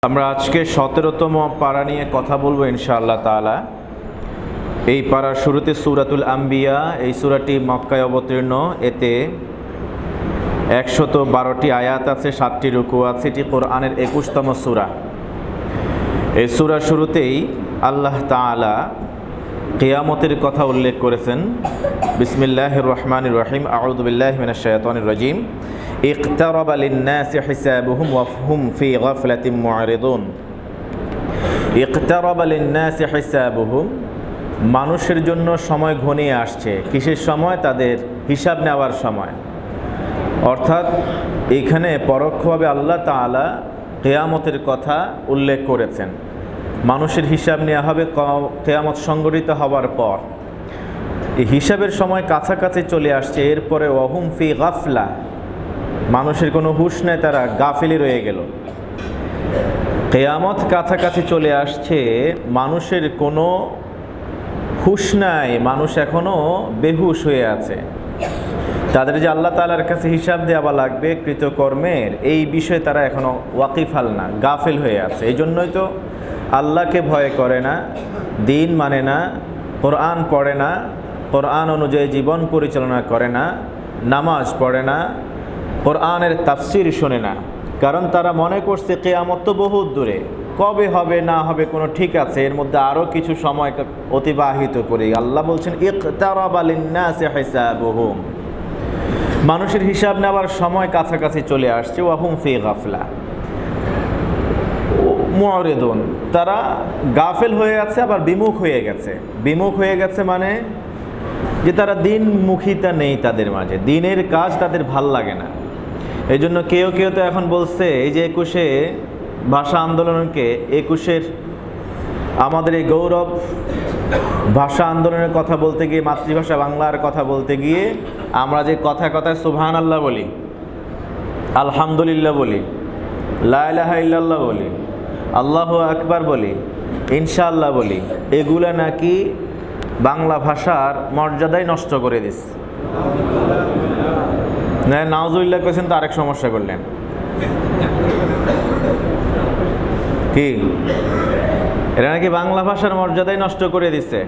আমরা আজকে 17তম পারা নিয়ে কথা বলবো ইনশাআল্লাহ তাআলা। এই পারার শুরুতে সূরাতুল আম্বিয়া, এই সূরাটি মক্কায় অবতীর্ণ। এতে 112টি আয়াত আছে, 7টি রুকু আছে। এটি কোরআনের 21তম সূরা। এই সূরার শুরুতেই আল্লাহ তাআলা কিয়ামতের কথা উল্লেখ করেছেন। বিসমিল্লাহির রহমানির রহিম, আউযু বিল্লাহি মিনাশ শাইতানির রাজিম। ইকতারাবা লিন-নাসি হিসাবুহুম ওয়া হুম ফি গাফলাতিন মু'রিদুন। ইকতারাবা লিন-নাসি হিসাবুহুম, মানুষের জন্য সময় ঘনিয়ে আসছে। কিসের সময়? তাদের হিসাব নেওয়ার সময়। অর্থাৎ এখানে পরোক্ষভাবে আল্লাহ তাআলা কিয়ামতের কথা উল্লেখ করেছেন। মানুষের হিসাব নেওয়া হবে কিয়ামত সংঘটিত হওয়ার পর। এই হিসাবের সময় কাছাকাছি চলে আসছে। এরপরে ওয়াহুম ফি গাফলা, মানুষের কোনো হুঁশ নেই, তারা গাফিলে রয়ে গেল। কিয়ামত কাছাকাছি চলে আসছে, মানুষের কোনো হুঁশ নাই, মানুষ এখনও বেহুশ হয়ে আছে। তাদের যে আল্লাহ তাআলার কাছে হিসাব দেওয়া লাগবে কৃতকর্মের, এই বিষয়ে তারা এখনও ওয়াকিফাল না, গাফিল হয়ে আছে। এই জন্যই তো আল্লাহকে ভয় করে না, দিন মানে না, কোরআন পড়ে না, কোরআন অনুযায়ী জীবন পরিচালনা করে না, নামাজ পড়ে না, কোরআনের তাফসির শোনে না। কারণ তারা মনে করছে কিয়ামত তো বহুত দূরে, কবে হবে না হবে কোনো ঠিক আছে, এর মধ্যে আরও কিছু সময় অতিবাহিত করি। আল্লাহ বলছেন ইকতারাবা লিন-নাসি হিসাবুহুম, মানুষের হিসাব নেওয়ার সময় কাছাকাছি চলে আসছে। ওয়া হুম ফি গাফলা মু'রিদুন, তারা গাফেল হয়ে আছে, আবার বিমুখ হয়ে গেছে। বিমুখ হয়ে গেছে মানে যে তারা দিনমুখিতা নেই তাদের মাঝে, দিনের কাজ তাদের ভাল লাগে না। এই জন্য কেউ কেউ তো এখন বলছে, এই যে 21শে ভাষা আন্দোলনকে, 21শের আমাদের এই গৌরব ভাষা আন্দোলনের কথা বলতে গিয়ে, মাতৃভাষা বাংলার কথা বলতে গিয়ে আমরা যে কথায় কথায় সুবহানাল্লাহ বলি, আলহামদুলিল্লাহ বলি, লা ইলাহা ইল্লাল্লাহ বলি, আল্লাহু আকবার বলি, ইনশাআল্লাহ বলি, এগুলা নাকি বাংলা ভাষার মর্যাদাই নষ্ট করে দিস। না, নাউজুবিল্লাহ কইছেন তো আরেক সমস্যা করলেন। কি এটা নাকি বাংলা ভাষার মর্যাদাই নষ্ট করে দিচ্ছে।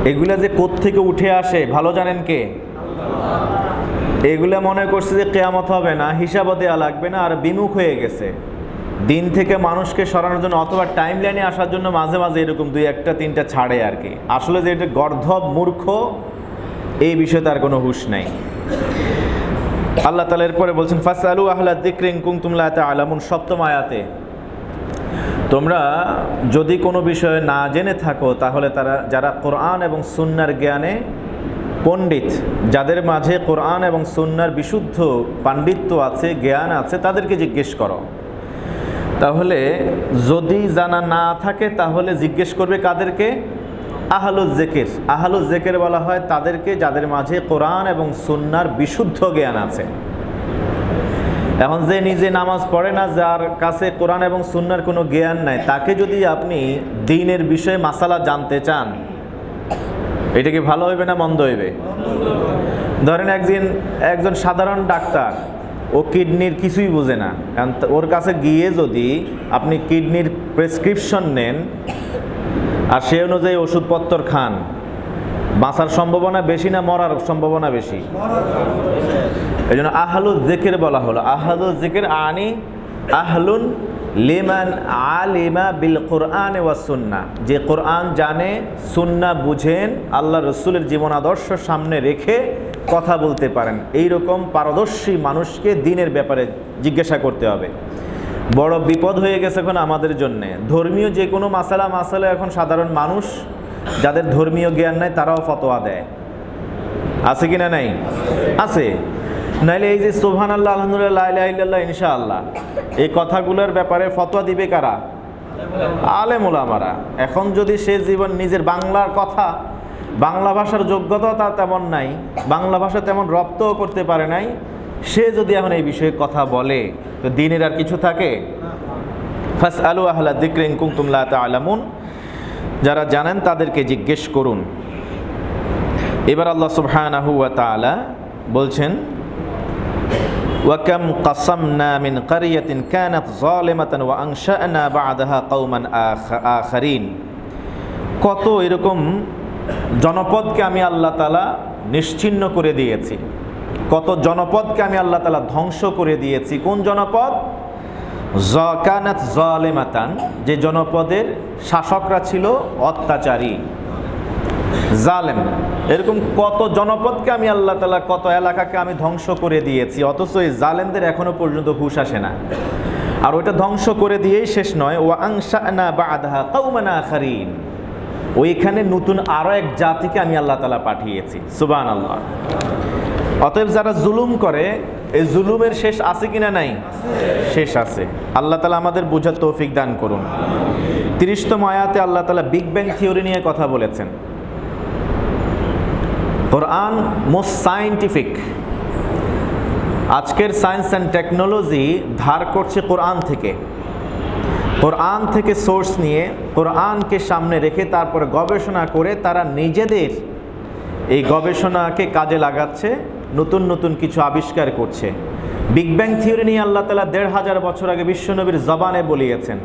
এগুলা যে কোত্থেকে উঠে আসে ভালো জানেন কে? এগুলা মনে করছে যে কিয়ামত হবে না, হিসাবও দেওয়া লাগবে না, আর বিমুখ হয়ে গেছে দিন থেকে মানুষকে সরানোর জন্য, অথবা টাইম লাইনে আসার জন্য মাঝে মাঝে এরকম 2-1-3টা ছাড়ে আর কি। আসলে যে এটা গর্ধব মূর্খ, এই বিষয়ে তার কোনো হুঁশ নাই। আল্লাহ তাআলা এরপরে বলছেন ফাসআলু আহলা যিকরি ইন কুনতুম লা তা'লামুন, 7ম আয়াতে, তোমরা যদি কোনো বিষয়ে না জেনে থাকো তাহলে যারা কোরআন এবং সুন্নাহর জ্ঞানে পণ্ডিত, যাদের মাঝে কোরআন এবং সুন্নাহর বিশুদ্ধ পাণ্ডিত্য আছে, জ্ঞান আছে, তাদেরকে জিজ্ঞেস করো। তাহলে যদি জানা না থাকে তাহলে জিজ্ঞেস করবে কাদেরকে? আহলুজ যিকির। আহলুজ যিকির বলা হয় তাদেরকে যাদের মাঝে কোরআন এবং সুন্নাহর বিশুদ্ধ জ্ঞান আছে। এখন যে নিজে নামাজ পড়ে না, যার কাছে কোরআন এবং সুন্নাহর কোনো জ্ঞান নাই, তাকে যদি আপনি দ্বীনের বিষয়ে মাসালা জানতে চান, এটা কি ভালো হইবে না মন্দ হইবে? ধরেন একজন সাধারণ ডাক্তার, ও কিডনির কিছুই বোঝে না, ওর কাছে গিয়ে যদি আপনি কিডনির প্রেসক্রিপশন নেন আর সে অনুযায়ী ওষুধপত্র খান, বাঁচার সম্ভাবনা বেশি না মরার সম্ভাবনা বেশি? এই জন্য আহলুজ যিকির বলা হলো। আহলুজ যিকির আনি আহলুন লিমান আলিমা বিল কোরআন ওয়া সুন্নাহ, যে কোরআন জানে, সুন্নাহ বুঝেন, আল্লাহ রসুলের জীবন আদর্শ সামনে রেখে কথা বলতে পারেন, এইরকম পারদর্শী মানুষকে দ্বীনের ব্যাপারে জিজ্ঞাসা করতে হবে। বড় বিপদ হয়ে গেছে এখন আমাদের জন্যে। ধর্মীয় যে কোনো মাসালা এখন সাধারণ মানুষ যাদের ধর্মীয় জ্ঞান নাই তারাও ফতোয়া দেয়। আছে কি না? নাই, আছে। নাইলে এই যে সুবহানাল্লাহ, আলহামদুলিল্লাহ, লা ইলাহা ইল্লাল্লাহ, ইনশাআল্লাহ, এই কথাগুলোর ব্যাপারে ফতোয়া দিবে কারা? আলেম ওলামারা। এখন যদি সে জীবন নিজের বাংলার কথা, বাংলা ভাষার যোগ্যতা তার তেমন নাই, বাংলা ভাষা তেমন রপ্তও করতে পারে নাই, সে যদি এখন এই বিষয়ে কথা বলে তো দ্বীনের আর কিছু থাকে? ফাসআলু আহলা যিকরি ইন কুনতুম লা তা'লামুন, যারা জানেন তাদেরকে জিজ্ঞেস করুন। এবার আল্লাহ সুবহানাহু ওয়া তাআলা বলছেন ওয়াকাম কাসামনা মিন কারিয়াতিন কানাত যালিমাতান ওয়া আনশা'না বা'দাহা কওমান আখারিন। কত এরকম জনপদকে আমি আল্লাহ তাআলা নিশ্চিহ্ন করে দিয়েছি, কত জনপদকে আমি আল্লাহ তাআলা ধ্বংস করে দিয়েছি। কোন জনপদ? কানাত যালিমাতান, যে জনপদের শাসকরা ছিল অত্যাচারী, জালেম। এরকম কত জনপদকে আমি আল্লাহ তাআলা, কত এলাকাকে আমি ধ্বংস করে দিয়েছি, অথচ এই জালেমদের এখনো পর্যন্ত হুঁশ আসে না। আর ওইটা ধ্বংস করে দিয়েই শেষ নয়, ওয়া আনশা'না বা'দাহা কওমান আখারিন, ওইখানে নতুন আরো এক জাতিকে আমি আল্লাহ তাআলা পাঠিয়েছি। সুবহানাল্লাহ। অতএব যারা জুলুম করে, এই জুলুমের শেষ আছে কিনা? নাই, শেষ আছে। আল্লাহ তাআলা আমাদের বোঝার তৌফিক দান করুন। ৩০তম আয়াতে আল্লাহ তাআলা বিগ ব্যাং থিওরি নিয়ে কথা বলেছেন। কোরআন মোস্ট সায়েন্টিফিক। আজকের সায়েন্স অ্যান্ড টেকনোলজি ধার করছে কোরআন থেকে, কোরআন থেকে সোর্স নিয়ে কোরআনকে সামনে রেখে তারপরে গবেষণা করে তারা নিজেদের এই গবেষণাকে কাজে লাগাচ্ছে, নতুন নতুন কিছু আবিষ্কার করছে। বিগ ব্যাং থিওরি নিয়ে আল্লাহ তাআলা ১৫০০ বছর আগে বিশ্বনবীর জবানে বলিয়েছেন।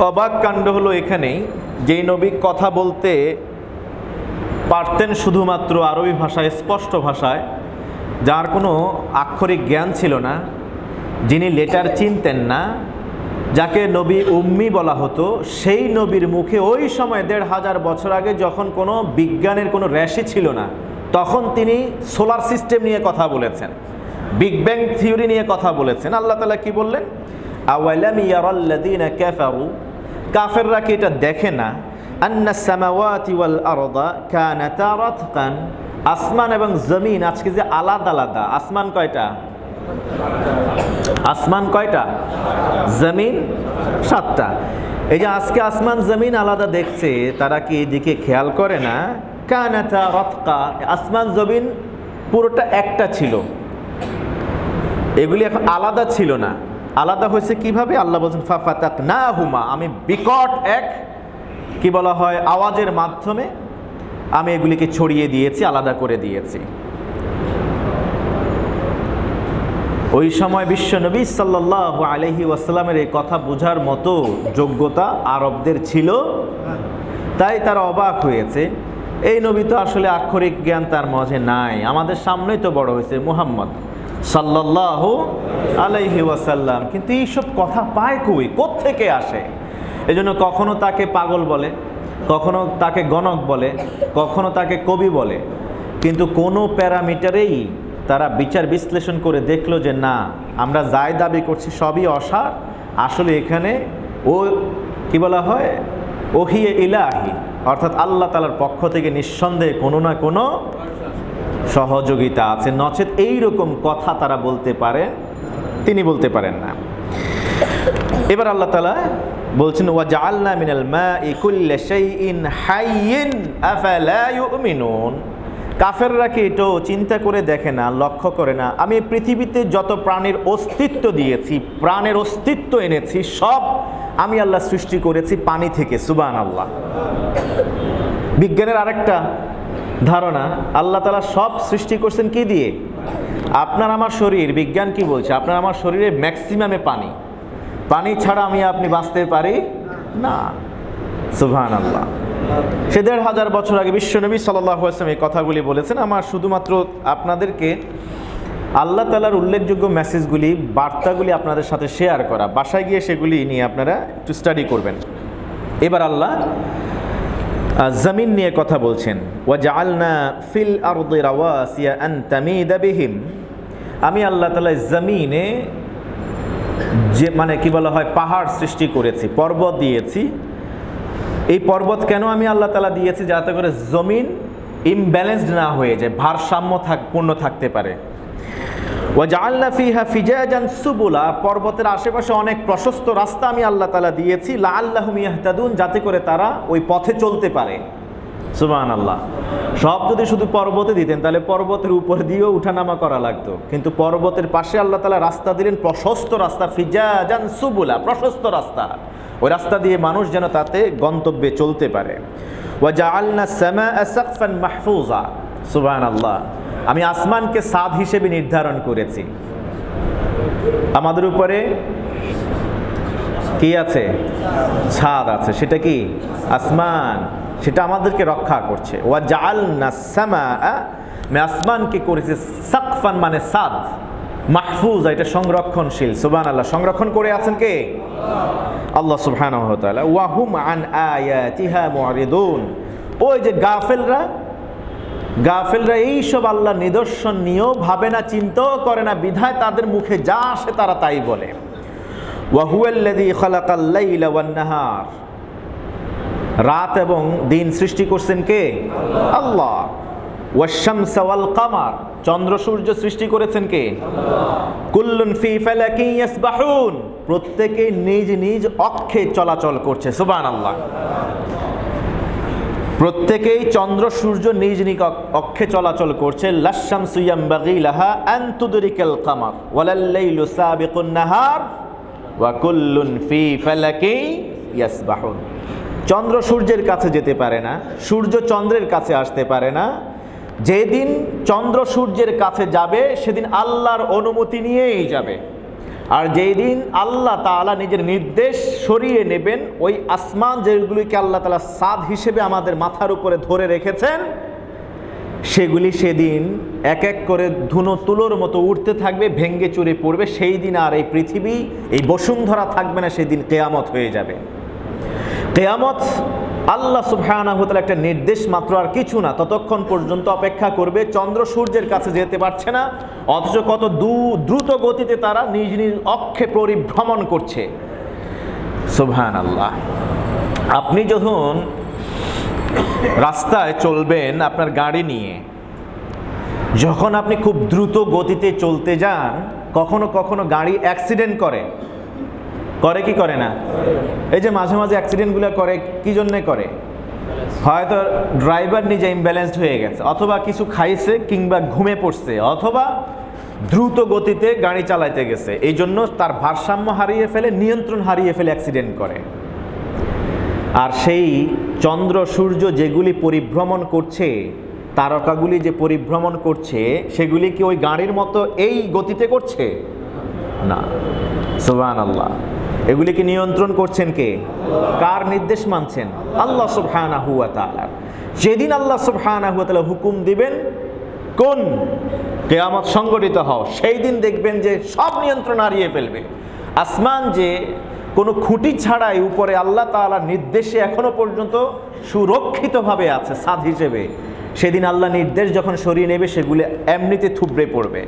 অবাক কাণ্ড হলো এখানেই, যেই নবী কথা বলতে পারতেন শুধুমাত্র আরবি ভাষায়, স্পষ্ট ভাষায়, যার কোনো আক্ষরিক জ্ঞান ছিল না, যিনি লেটার চিনতেন না, যাকে নবী উম্মি বলা হতো, সেই নবীর মুখে ওই সময় ১৫০০ বছর আগে যখন কোনো বিজ্ঞানের কোনো র্যাশই ছিল না, তখন তিনি সোলার সিস্টেম নিয়ে কথা বলেছেন, বিগ ব্যাং থিওরি নিয়ে কথা বলেছেন। আল্লাহ তাআলা কি বললেন? আওয়ালাম ইয়ারাল্লাযীনা কাফারু, কাফেররা কি এটা দেখে না, আন্নাস সামাওয়াতি ওয়াল আরদা কানাতা রাতকান, আসমান এবং জমিন আজকে যে আলাদা আলাদা। আসমান কয়টা? আসমান কয়টা? জমিন 7টা। এই যে আজকে আসমান জমিন আলাদা দেখছে, তারা কি এদিকে খেয়াল করে না? কানাতা রাতকা, আসমান জমিন পুরোটা একটা ছিল, এগুলি এখন আলাদা ছিল না। আলাদা হয়েছে কিভাবে? আল্লাহ বলছেন ফাফাতাকনাহুমা, আমি বিকট এক কি বলা হয় আওয়াজের মাধ্যমে আমি এগুলিকে ছড়িয়ে দিয়েছি, আলাদা করে দিয়েছি। ওই সময় বিশ্বনবী সাল্লাল্লাহু আলাইহি ওয়াসাল্লামের এই কথা বোঝার মতো যোগ্যতা আরবদের ছিল, তাই তারা অবাক হয়েছে। এই নবী তো আসলে আক্ষরিক জ্ঞান তার মাঝে নাই, আমাদের সামনেই তো বড় হয়েছে মুহাম্মদ সাল্লাল্লাহু আলাইহি ওয়াসাল্লাম, কিন্তু এইসব কথা পায় কই, কোত্থেকে আসে? এজন্য কখনো তাকে পাগল বলে, কখনো তাকে গণক বলে, কখনো তাকে কবি বলে, কিন্তু কোনো প্যারামিটারেই তারা বিচার বিশ্লেষণ করে দেখলো যে না, আমরা যাই দাবি করছি সবই অসার। আসলে এখানে ও কি বলা হয় ওহিয়ে ইলাহি, অর্থাৎ আল্লাহ তাআলার পক্ষ থেকে নিঃসন্দেহে কোনো না কোনো সহযোগিতা আছে, নচেত এইরকম কথা তারা বলতে পারে, তিনি বলতে পারেন না। এবার আল্লাহ তাআলা বলছেন ওয়া জাআলনা মিনাল মাই কুল্লি শাইইন হাইয়িন আফালা ইউমিনুন, কাফেররা কি এটাও চিন্তা করে দেখে না, লক্ষ্য করে না, আমি পৃথিবীতে যত প্রাণীর অস্তিত্ব দিয়েছি, প্রাণের অস্তিত্ব এনেছি, সব আমি আল্লাহ সৃষ্টি করেছি পানি থেকে। সুবহানাল্লাহ। বিজ্ঞানের আরেকটা ধারণা, আল্লাহ তাআলা সব সৃষ্টি করছেন কি দিয়ে? আপনার আমার শরীর, বিজ্ঞান কি বলছে? আপনার আমার শরীরে ম্যাক্সিমামে পানি, পানি ছাড়া আমি আপনি বাঁচতে পারি না। সুবহানাল্লাহ। সে ১৫০০ বছর আগে বিশ্বনবী সাল্লাল্লাহু আলাইহি ওয়াসাল্লাম এই কথাগুলি বলেছেন। আমার শুধুমাত্র আপনাদেরকে আল্লাহ তাআলার উল্লেখযোগ্য মেসেজগুলি, বার্তাগুলি আপনাদের সাথে শেয়ার করা, বাসায় গিয়ে সেগুলি নিয়ে আপনারা একটু স্টাডি করবেন। এবার আল্লাহ জমিন নিয়ে কথা বলছেন, ওয়া জাআলনা ফিল আরদি রাওয়াসিয়া আন তামিদা বিহিম, আমি আল্লাহ তাআলা জমিনে যে মানে কি বলা হয় পাহাড় সৃষ্টি করেছি, পর্বত দিয়েছি। এই পর্বত কেন আমি আল্লাহ তাআলা দিয়েছি? যাতে করে জমিন ইমব্যালেন্সড না হয়ে যায়, ভারসাম্য পূর্ণ থাকতে পারে। ওয়া জাআলনা ফিহা ফিজাজান সুবুলা, পর্বতের আশেপাশে অনেক প্রশস্ত রাস্তা আমি আল্লাহ তাআলা দিয়েছি, লাআল্লাহুম ইয়াহতাদুন, যাতে করে তারা ওই পথে চলতে পারে। সুবহানাল্লাহ। সব যদি শুধু পর্বতে দিতেন তাহলে পর্বতের উপর দিয়েও উঠানামা করা লাগতো, কিন্তু পর্বতের পাশে আল্লাহ তাআলা রাস্তা দিলেন, প্রশস্ত রাস্তা, ফিজাজান সুবুলা, প্রশস্ত রাস্তা, ওই রাস্তা দিয়ে মানুষ যেন তাতে গন্তব্যে চলতে পারে। ওয়া জাআলনা সামাআ সাকফান মাহফুজা, সুবহানাল্লাহ, আমি আসমানকে সাদ হিসেবে নির্ধারণ করেছি। আমাদের উপরে কি আছে? ছাদ আছে। সেটা কি? আসমান। সেটা আমাদেরকে রক্ষা করছে। ওয়া জাআলনা সামাআ, আমি আসমানকে করেছি সাকফান, মানে ছাদ, মাহফুজ, এটা সংরক্ষণশীল। সুবহানাল্লাহ, সংরক্ষণ করে আছেন কে? আল্লাহ সুবহানাহু ওয়া তাআলা। ওয়া হুম আন আয়াতিহা মুরিদুন, ওই যে গাফেলরা এইসব আল্লাহ নিদর্শন নিয়েও ভাবে না, চিন্তাও করে না, বিধায় তাদের মুখে যা আসে তারা তাই বলে। ওয়া হুয়াল্লাযী খালাকাল লাইলা ওয়ান নাহার, রাত এবং দিন সৃষ্টি করছেন কে? আল্লাহ। ওয়াশ শামসা ওয়াল কামার, চন্দ্র সূর্য সৃষ্টি করেছেন কে? কুল্লুন ফি ফালাকিন ইয়াসবাহুন, প্রত্যেকে নিজ নিজ অক্ষে চলাচল করছে। সুবহানাল্লাহ। প্রত্যেকেই চন্দ্র সূর্য নিজ নিজ অক্ষে চলাচল করছে। লাশ-শামসু ইয়ামবাগি লাহা আন তুদরিকাল কামার ওয়ালাল লাইলু সাবিকুন নাহার ওয়া কুল্লুন ফি ফালাকিন ইয়াসবাহুন। চন্দ্র সূর্যের কাছে যেতে পারে না, সূর্য চন্দ্রের কাছে আসতে পারে না। যেদিন চন্দ্র সূর্যের কাছে যাবে সেদিন আল্লাহর অনুমতি নিয়েই যাবে। আর যেই দিন আল্লাহ তাআলা নিজের নির্দেশ সরিয়ে নেবেন, ওই আসমান যেগুলিকে আল্লাহ তাআলা ছাদ হিসেবে আমাদের মাথার উপরে ধরে রেখেছেন, সেগুলি সেদিন এক এক করে ধুনো তুলোর মতো উঠতে থাকবে, ভেঙ্গে চুরে পড়বে। সেই দিন আর এই পৃথিবী, এই বসুন্ধরা থাকবে না, সেদিন কিয়ামত হয়ে যাবে। কিয়ামত আল্লাহ সুবহানাহু ওয়া তাআলা একটা নির্দেশ মাত্র, আর কিছু না। ততক্ষণ পর্যন্ত অপেক্ষা করবে। চন্দ্র সূর্যের কাছে যেতে পারছে না, অথচ কত দ্রুত গতিতে তারা নিজ নিজ অক্ষে পরিভ্রমণ করছে। সুবহানাল্লাহ। আপনি যখন রাস্তায় চলবেন আপনার গাড়ি নিয়ে, যখন আপনি খুব দ্রুত গতিতে চলতে যান, কখনো কখনো গাড়ি অ্যাক্সিডেন্ট করে কি করে না? এই যে মাঝে মাঝে অ্যাক্সিডেন্টগুলো করে, কি জন্যে করে? হয়তো ড্রাইভার নিজে ইমব্যালেন্সড হয়ে গেছে, অথবা কিছু খাইছে, কিংবা ঘুমে পড়ছে, অথবা দ্রুত গতিতে গাড়ি চালাইতে গেছে, এই জন্য তার ভারসাম্য হারিয়ে ফেলে, নিয়ন্ত্রণ হারিয়ে ফেলে অ্যাক্সিডেন্ট করে। আর সেই চন্দ্র সূর্য যেগুলি পরিভ্রমণ করছে, তারকাগুলি যে পরিভ্রমণ করছে, সেগুলি কি ওই গাড়ির মতো এই গতিতে করছে? না। সুবহানাল্লাহ। এগুলিকে নিয়ন্ত্রণ করছেন কে? কার নির্দেশ মানছেন? আল্লাহ সুবহানাহু ওয়া তাআলা। যেদিন আল্লাহ সুবহানাহু ওয়া তাআলা হুকুম দিবেন কোন কিয়ামত সংঘটিত হও, সেই দিন দেখবেন যে সব নিয়ন্ত্রণ হারিয়ে ফেলবে। আসমান যে কোনো খুঁটি ছাড়াই উপরে আল্লাহ তাআলার নির্দেশে এখনো পর্যন্ত সুরক্ষিতভাবে আছে ছাদ হিসেবে, সেদিন আল্লাহ নির্দেশ যখন সরিয়ে নেবে, সেগুলো এমনিতে থুবড়ে পড়বে।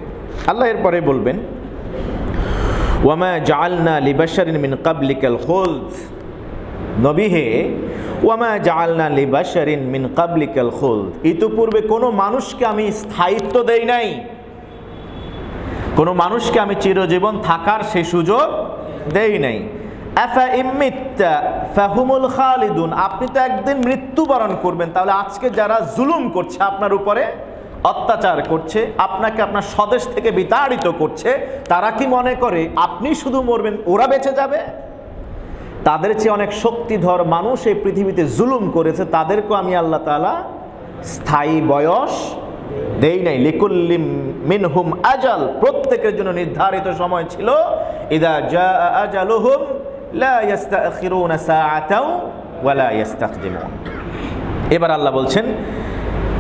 আল্লাহ এরপরে বলবেন, ওয়ামা জাআলনা লিবাশারিন মিন ক্বাবলিকাল খুলদ, নবী হে, ওয়ামা জাআলনা লিবাশারিন মিন ক্বাবলিকাল খুলদ, ইতিপূর্বে কোনো মানুষকে আমি স্থায়িত্ব দেই নাই, কোনো মানুষকে আমি চিরজীবন থাকার সেই সুযোগ দেই নাই। আফা ইম্মিত্তা ফাহুমুল খালিদুন, আপনি তো একদিন মৃত্যুবরণ করবেন, তাহলে আজকে যারা জুলুম করছে আপনার উপরে, অত্যাচার করছে, আপনাকে আপনার স্বদেশ থেকে বিতাড়িত করছে, তারা কি মনে করে আপনি শুধু মরবেন, ওরা বেঁচে যাবে? তাদের চেয়ে অনেক শক্তিধর মানুষ এই পৃথিবীতে জুলুম করেছে, তাদেরকেও আমি আল্লাহ তাআলা স্থায়ী বয়স দেই নাই। লিকুল্লি মিনহুম আজাল, প্রত্যেকের জন্য নির্ধারিত সময় ছিল। ইদা জাআ আজালুহুম লা ইস্তাখিরুনা সাআতাও ওয়া লা ইস্তাকদিমুন। এবার আল্লাহ বলছেন,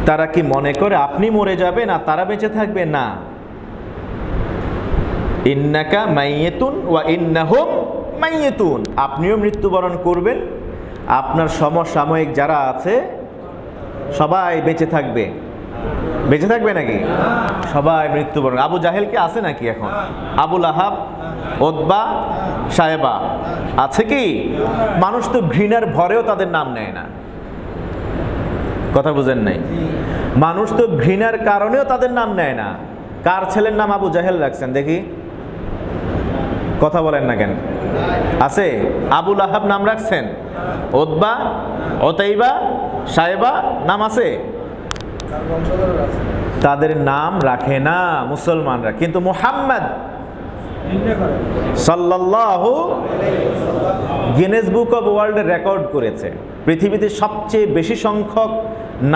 তারা কি মনে করে আপনি মরে যাবেন আর তারা বেঁচে থাকবে? না। ইন্নাকা মাইয়িতুন ওয়া ইন্নাহুম মাইয়িতুন, আপনিও মৃত্যুবরণ করবেন, আপনার সমসাময়িক যারা আছে সবাই বেঁচে থাকবে। বেঁচে থাকবে নাকি? সবাই মৃত্যুবরণ। আবু জাহেল কি আছে নাকি এখন? আবু লাহাব, উতবা, সায়েবা আছে কি? মানুষ তো ঘৃণার ভরেও তাদের নাম নেয় না। কথা বুঝেন নাই? মানুষ তো ঘৃণার কারণেও তাদের নাম নেয় না। কার ছেলের নাম আবু জাহেল রাখছেন দেখি? কথা বলেন না কেন? আছে? আবু লাহাব নাম রাখছেন? উতবা, উতাইবা, সায়েবা নাম আছে? তাদের নাম রাখে না মুসলমানরা, কিন্তু মুহাম্মদ সাল্লাল্লাহু গিনেস বুক অব ওয়ার্ল্ডের রেকর্ড করেছে। পৃথিবীতে সবচেয়ে বেশি সংখ্যক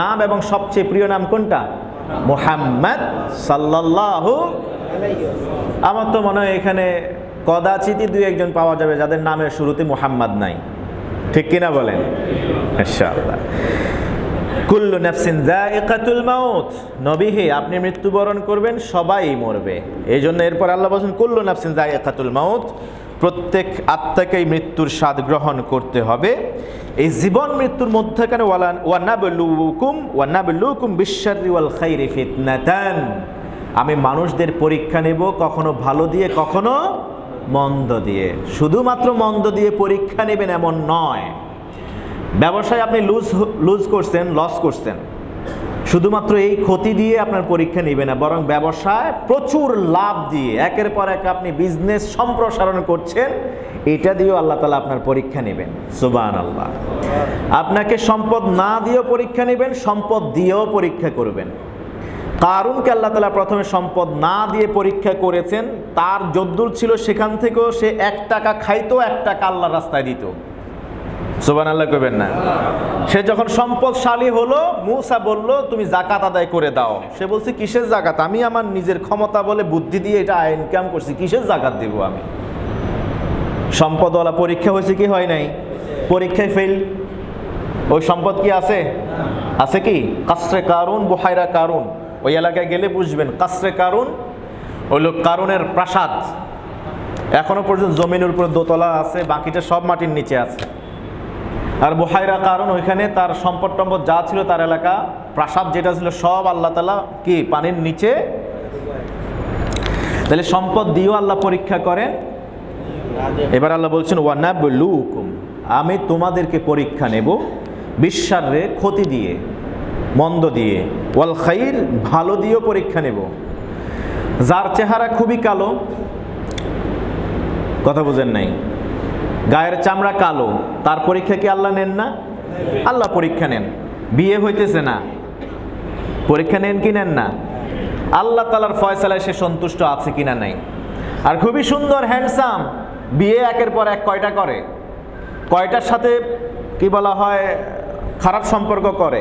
নাম এবং সবচেয়ে প্রিয় নাম কোনটা? মুহাম্মদ সাল্লাল্লাহু আমার তো মনে হয় এখানে কদাচিতই দুই একজন পাওয়া যাবে যাদের নামের শুরুতে মুহাম্মদ নাই, ঠিক কিনা বলেন? ইনশাআল্লাহ। কুল্লু নাফসিন যায়িকাতুল মাউত, নবী হে আপনি মৃত্যুবরণ করবেন, সবাই মরবে। এই জন্য এরপর আল্লাহ বলেন কুল্লু নাফসিন যায়িকাতুল মাউত, প্রত্যেক আত্মাকেই মৃত্যুর স্বাদ গ্রহণ করতে হবে। এই জীবন মৃত্যুর মধ্যখানে ওয়ানাবলুকুম বিশ-শাররি ওয়াল খাইরি ফিতনাতান, আমি মানুষদের পরীক্ষা নেব, কখনো ভালো দিয়ে কখনো মন্দ দিয়ে। শুধুমাত্র মন্দ দিয়ে পরীক্ষা নেবেন এমন নয়। ব্যবসায় আপনি লুজ করছেন, লস করছেন, শুধুমাত্র এই ক্ষতি দিয়ে আপনার পরীক্ষা নেবে না, বরং ব্যবসায় প্রচুর লাভ দিয়ে একের পর এক আপনি বিজনেস সম্প্রসারণ করছেন, এটা দিয়েও আল্লাহ তাআলা আপনার পরীক্ষা নেবেন। সুবহানাল্লাহ। আপনাকে সম্পদ না দিয়েও পরীক্ষা নেবেন, সম্পদ দিয়েও পরীক্ষা করবেন। কারুনকে আল্লাহ তাআলা প্রথমে সম্পদ না দিয়ে পরীক্ষা করেছেন, তার যদ্দূর ছিল সেখান থেকেও সে 1 টাকা খাইতো, 1 টাকা আল্লাহর রাস্তায় দিত। সুবহানাল্লাহ কইবেন না? সে যখন সম্পদশালী হলো, মূসা বলল তুমি যাকাত আদায় করে দাও। সে বলছে কিসের যাকাত? আমি আমার নিজের ক্ষমতা বলে বুদ্ধি দিয়ে এটা ইনকাম করছি, কিসের যাকাত দেব আমি? সম্পদওয়ালা পরীক্ষা হয়েছে কি হয় নাই? পরীক্ষায় ফেল। ওই সম্পদ কি আছে? আছে কি? কাসরে কারুন, বুহাইরা কারুন, ওই এলাকায় গেলে বুঝবেন। কাসরে কারুন হলো কারুনের প্রাসাদ, এখনো পর্যন্ত জমিনের উপরে দোতলা আছে, বাকিটা সব মাটির নিচে আছে। আর বুহাইরা কারুন, ওইখানে তার সম্পদ টম্পদ যা ছিল, তার এলাকা প্রাসাদ যেটা ছিল সব আল্লাহ তাআলা কি পানির নিচে। তাহলে সম্পদ দিয়েও আল্লাহ পরীক্ষা করেন। এবার আল্লাহ বলছেন ওয়ানাবলুকুম, আমি তোমাদেরকে পরীক্ষা নেব, বিশ-শাররি ক্ষতি দিয়ে, মন্দ দিয়ে, ওয়াল খাইর ভালো দিয়েও পরীক্ষা নেব। যার চেহারা খুবই কালো, কথা বুঝেন নাই, গায়ের চামড়া কালো, তার পরীক্ষা কি আল্লাহ নেন না? আল্লাহ পরীক্ষা নেন। বিয়ে হইতেছে না, পরীক্ষা নেন কি নেন না? আল্লাহ তাআলার ফয়সালায় সে সন্তুষ্ট আছে কিনা নাই। আর খুবই সুন্দর হ্যান্ডসাম, বিয়ে একের পর এক কয়টা করে, কয়টার সাথে কি বলা হয় খারাপ সম্পর্ক করে,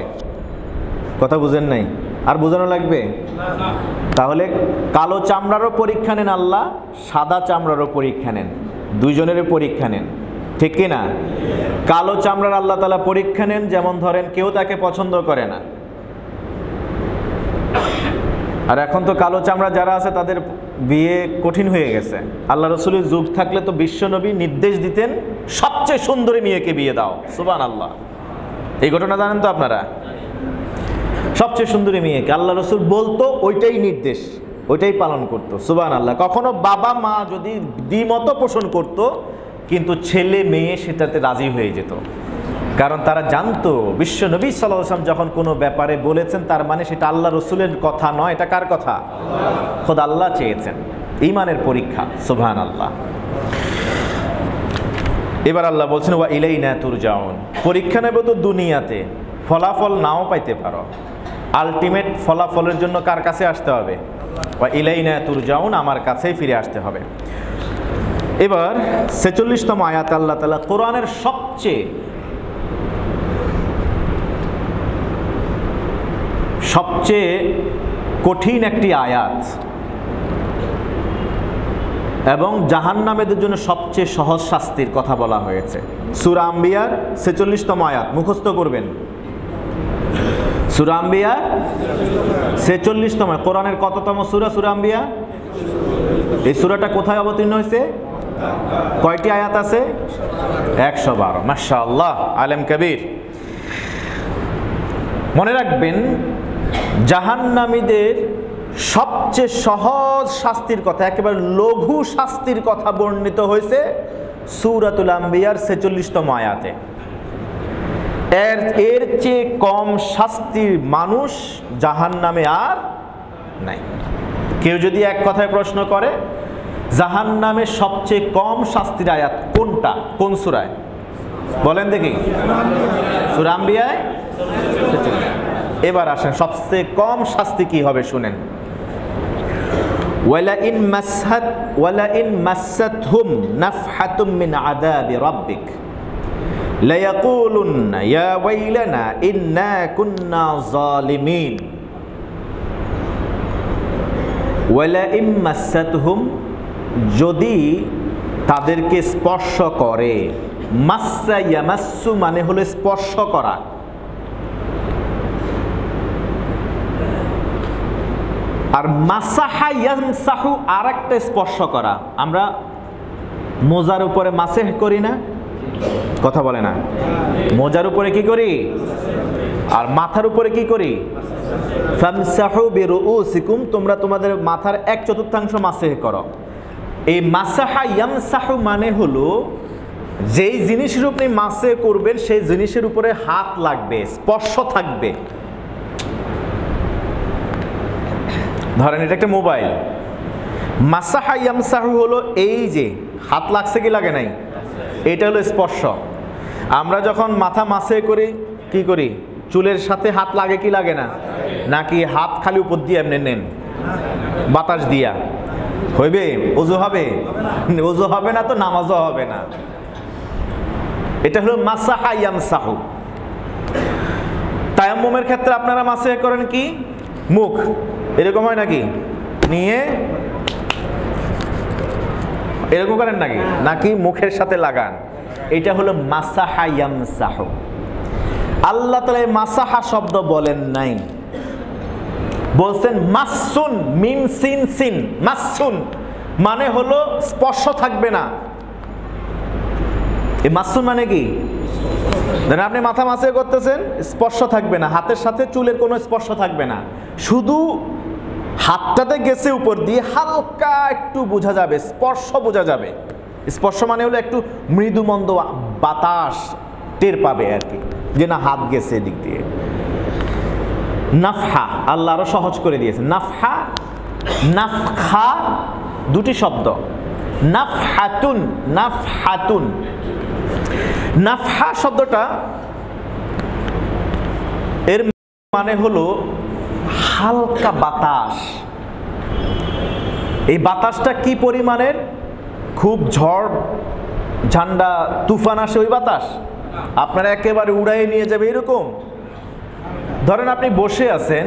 কথা বুঝেন নাই? আর বোঝানো লাগবে? তাহলে কালো চামড়ারও পরীক্ষা নেন আল্লাহ, সাদা চামড়ারও পরীক্ষা নেন, দুইজনেরও পরীক্ষা নেন, ঠিক কি না? কালো চামড়ার আল্লাহ তাআলা পরীক্ষা নেন, যেমন ধরেন কেউ তাকে পছন্দ করে না, আর এখন তো কালো চামড়া যারা আছে তাদের বিয়ে কঠিন হয়ে গেছে। আল্লাহ রসুলের যুগ থাকলে তো বিশ্বনবী নির্দেশ দিতেন সবচেয়ে সুন্দরী মেয়েকে বিয়ে দাও। সুবহানাল্লাহ। এই ঘটনা জানেন তো আপনারা? সবচেয়ে সুন্দরী মেয়েকে আল্লাহ রসুল বলতো, ওইটাই নির্দেশ, ওইটাই পালন করতো। সুবহানাল্লাহ। কখনো বাবা মা যদি দ্বিমত পোষণ করত, কিন্তু ছেলে মেয়ে সেটাতে রাজি হয়ে যেত, কারণ তারা জানতো বিশ্বনবী সাল্লাল্লাহু আলাইহি ওয়াসাল্লাম যখন কোনো ব্যাপারে বলেছেন, তার মানে সেটা আল্লাহ রসুলের কথা নয়, এটা কার কথা? খোদ আল্লাহ চেয়েছেন। ঈমানের পরীক্ষা। সুবহানাল্লাহ। এবার আল্লাহ বলছেন ওয়া ইলাইনা তুরজাউন, পরীক্ষা নেব তো দুনিয়াতে, ফলাফল নাও পাইতে পারো, আলটিমেট ফলাফলের জন্য কার কাছে আসতে হবে? ওয়া ইলাইনা তুরজাউন, আমার কাছেই ফিরে আসতে হবে। এবার ৪৬তম আয়াত আল্লাহ তাআলা কোরআনের সবচেয়ে কঠিন একটি আয়াত এবং জাহান্নামীদের জন্য সবচেয়ে সহজ শাস্তির কথা বলা হয়েছে। সূরা আম্বিয়ার ৪৬তম আয়াত মুখস্থ করবেন। সূরা আম্বিয়া ৪৬তম, কোরআনের কততম সূরা? সূরা আম্বিয়া। এই সূরাটা কোথায় অবতীর্ণ হয়েছে? কয়টি আয়াত আছে? ১১২। মাশাআল্লাহ, আলেম কবির। মনে রাখবেন, জাহান্নামীদের সবচেয়ে সহজ শাস্তির কথা, একেবারে লঘু শাস্তির কথা বর্ণিত হয়েছে সূরাতুল আম্বিয়ার ৪৬তম আয়াতে। এর চেয়ে কম শাস্তির মানুষ জাহান্নামে আর নাই। কেউ যদি এক কথায় প্রশ্ন করে জাহান্নামে সবচেয়ে কম শাস্তির আয়াত কোনটা, কোন সূরায় বলেন দেখি? সূরা আম্বিয়ায়। এবার আসেন সবচেয়ে কম শাস্তি কি হবে শুনেন। ওয়ালা ইন মাসাতহুম নাফহাতুম মিন আযাবি রাব্বিক লায়াকুলুন্না ইয়া ওয়াইলানা ইন্না কুন্না যালিমিন। ওয়ালা ইন মাসাতহুম, যদি তাদেরকে স্পর্শ করে, মাসসা ইয়ামাসসু মানে হলো স্পর্শ করা। আর মাসাহা ইয়ামসাহু আরেকটা স্পর্শ করা। আমরা মোজার উপরে মাসেহ করি না? কথা বলে না? মোজার উপরে কি করি? আর মাথার উপরে কি করি? ফামসাহু বিরুউসিকুম, তোমরা তোমাদের মাথার 1/4 মাসেহ করো। এই মাসাহা ইয়ামসাহু মানে হলো যেই জিনিসের উপরে মাসে করবেন সেই জিনিসের উপরে হাত লাগবে, স্পর্শ থাকবে। ধরেন এটা একটা মোবাইল, মাসাহা ইয়ামসাহু হলো এই যে হাত লাগছে কি লাগে নাই, এটা হলো স্পর্শ। আমরা যখন মাথা মাসে করি কি করি? চুলের সাথে হাত লাগে কি লাগে না? নাকি হাত খালি উপর দিয়ে এমনি নেন বাতাস দিয়া? হইবে? ওযু হবে? ওযু হবে না তো নামাজও হবে না। এটা হলো মাসাহা ইয়ামসাহু। তায়াম্মুমের ক্ষেত্রে আপনারা মাসে করেন কি? মুখ এরকম হয় নাকি? নিয়ে এরকম করেন নাকি? নাকি মুখের সাথে লাগান? এটা হলো মাসাহা ইয়ামসাহু। আল্লাহ তাআলা এই মাসাহা শব্দ বলেন নাই, বলছেন মাসসুন, মিম সিন সিন, মাসসুন মানে হলো স্পর্শ থাকবে না। এই মাসসুন মানে কি? ধরেন আপনি মাথা মাসে করতেছেন, স্পর্শ থাকবে না, হাতের সাথে চুলের কোনো স্পর্শ থাকবে না, শুধু হাতটাতে গেছে উপর দিয়ে হালকা একটু বোঝা যাবে, স্পর্শ বোঝা যাবে। স্পর্শ মানে হলো একটু মৃদুমন্দ বাতাস টের পাবে আর কি, যে না হাত গেছে এদিক দিয়ে। নাফহা আল্লাহ আরো সহজ করে দিয়েছে। নাফহা, নাফখা দুটি শব্দ। নাফহাতুন, নাফহাতুন। নাফহা শব্দটা এর মানে হলো হালকা বাতাস। এই বাতাসটা কি পরিমাণের? খুব ঝড় ঝান্ডা তুফান আসে ওই বাতাস আপনারা একেবারে উড়াই নিয়ে যাবে এরকম। ধরেন আপনি বসে আছেন,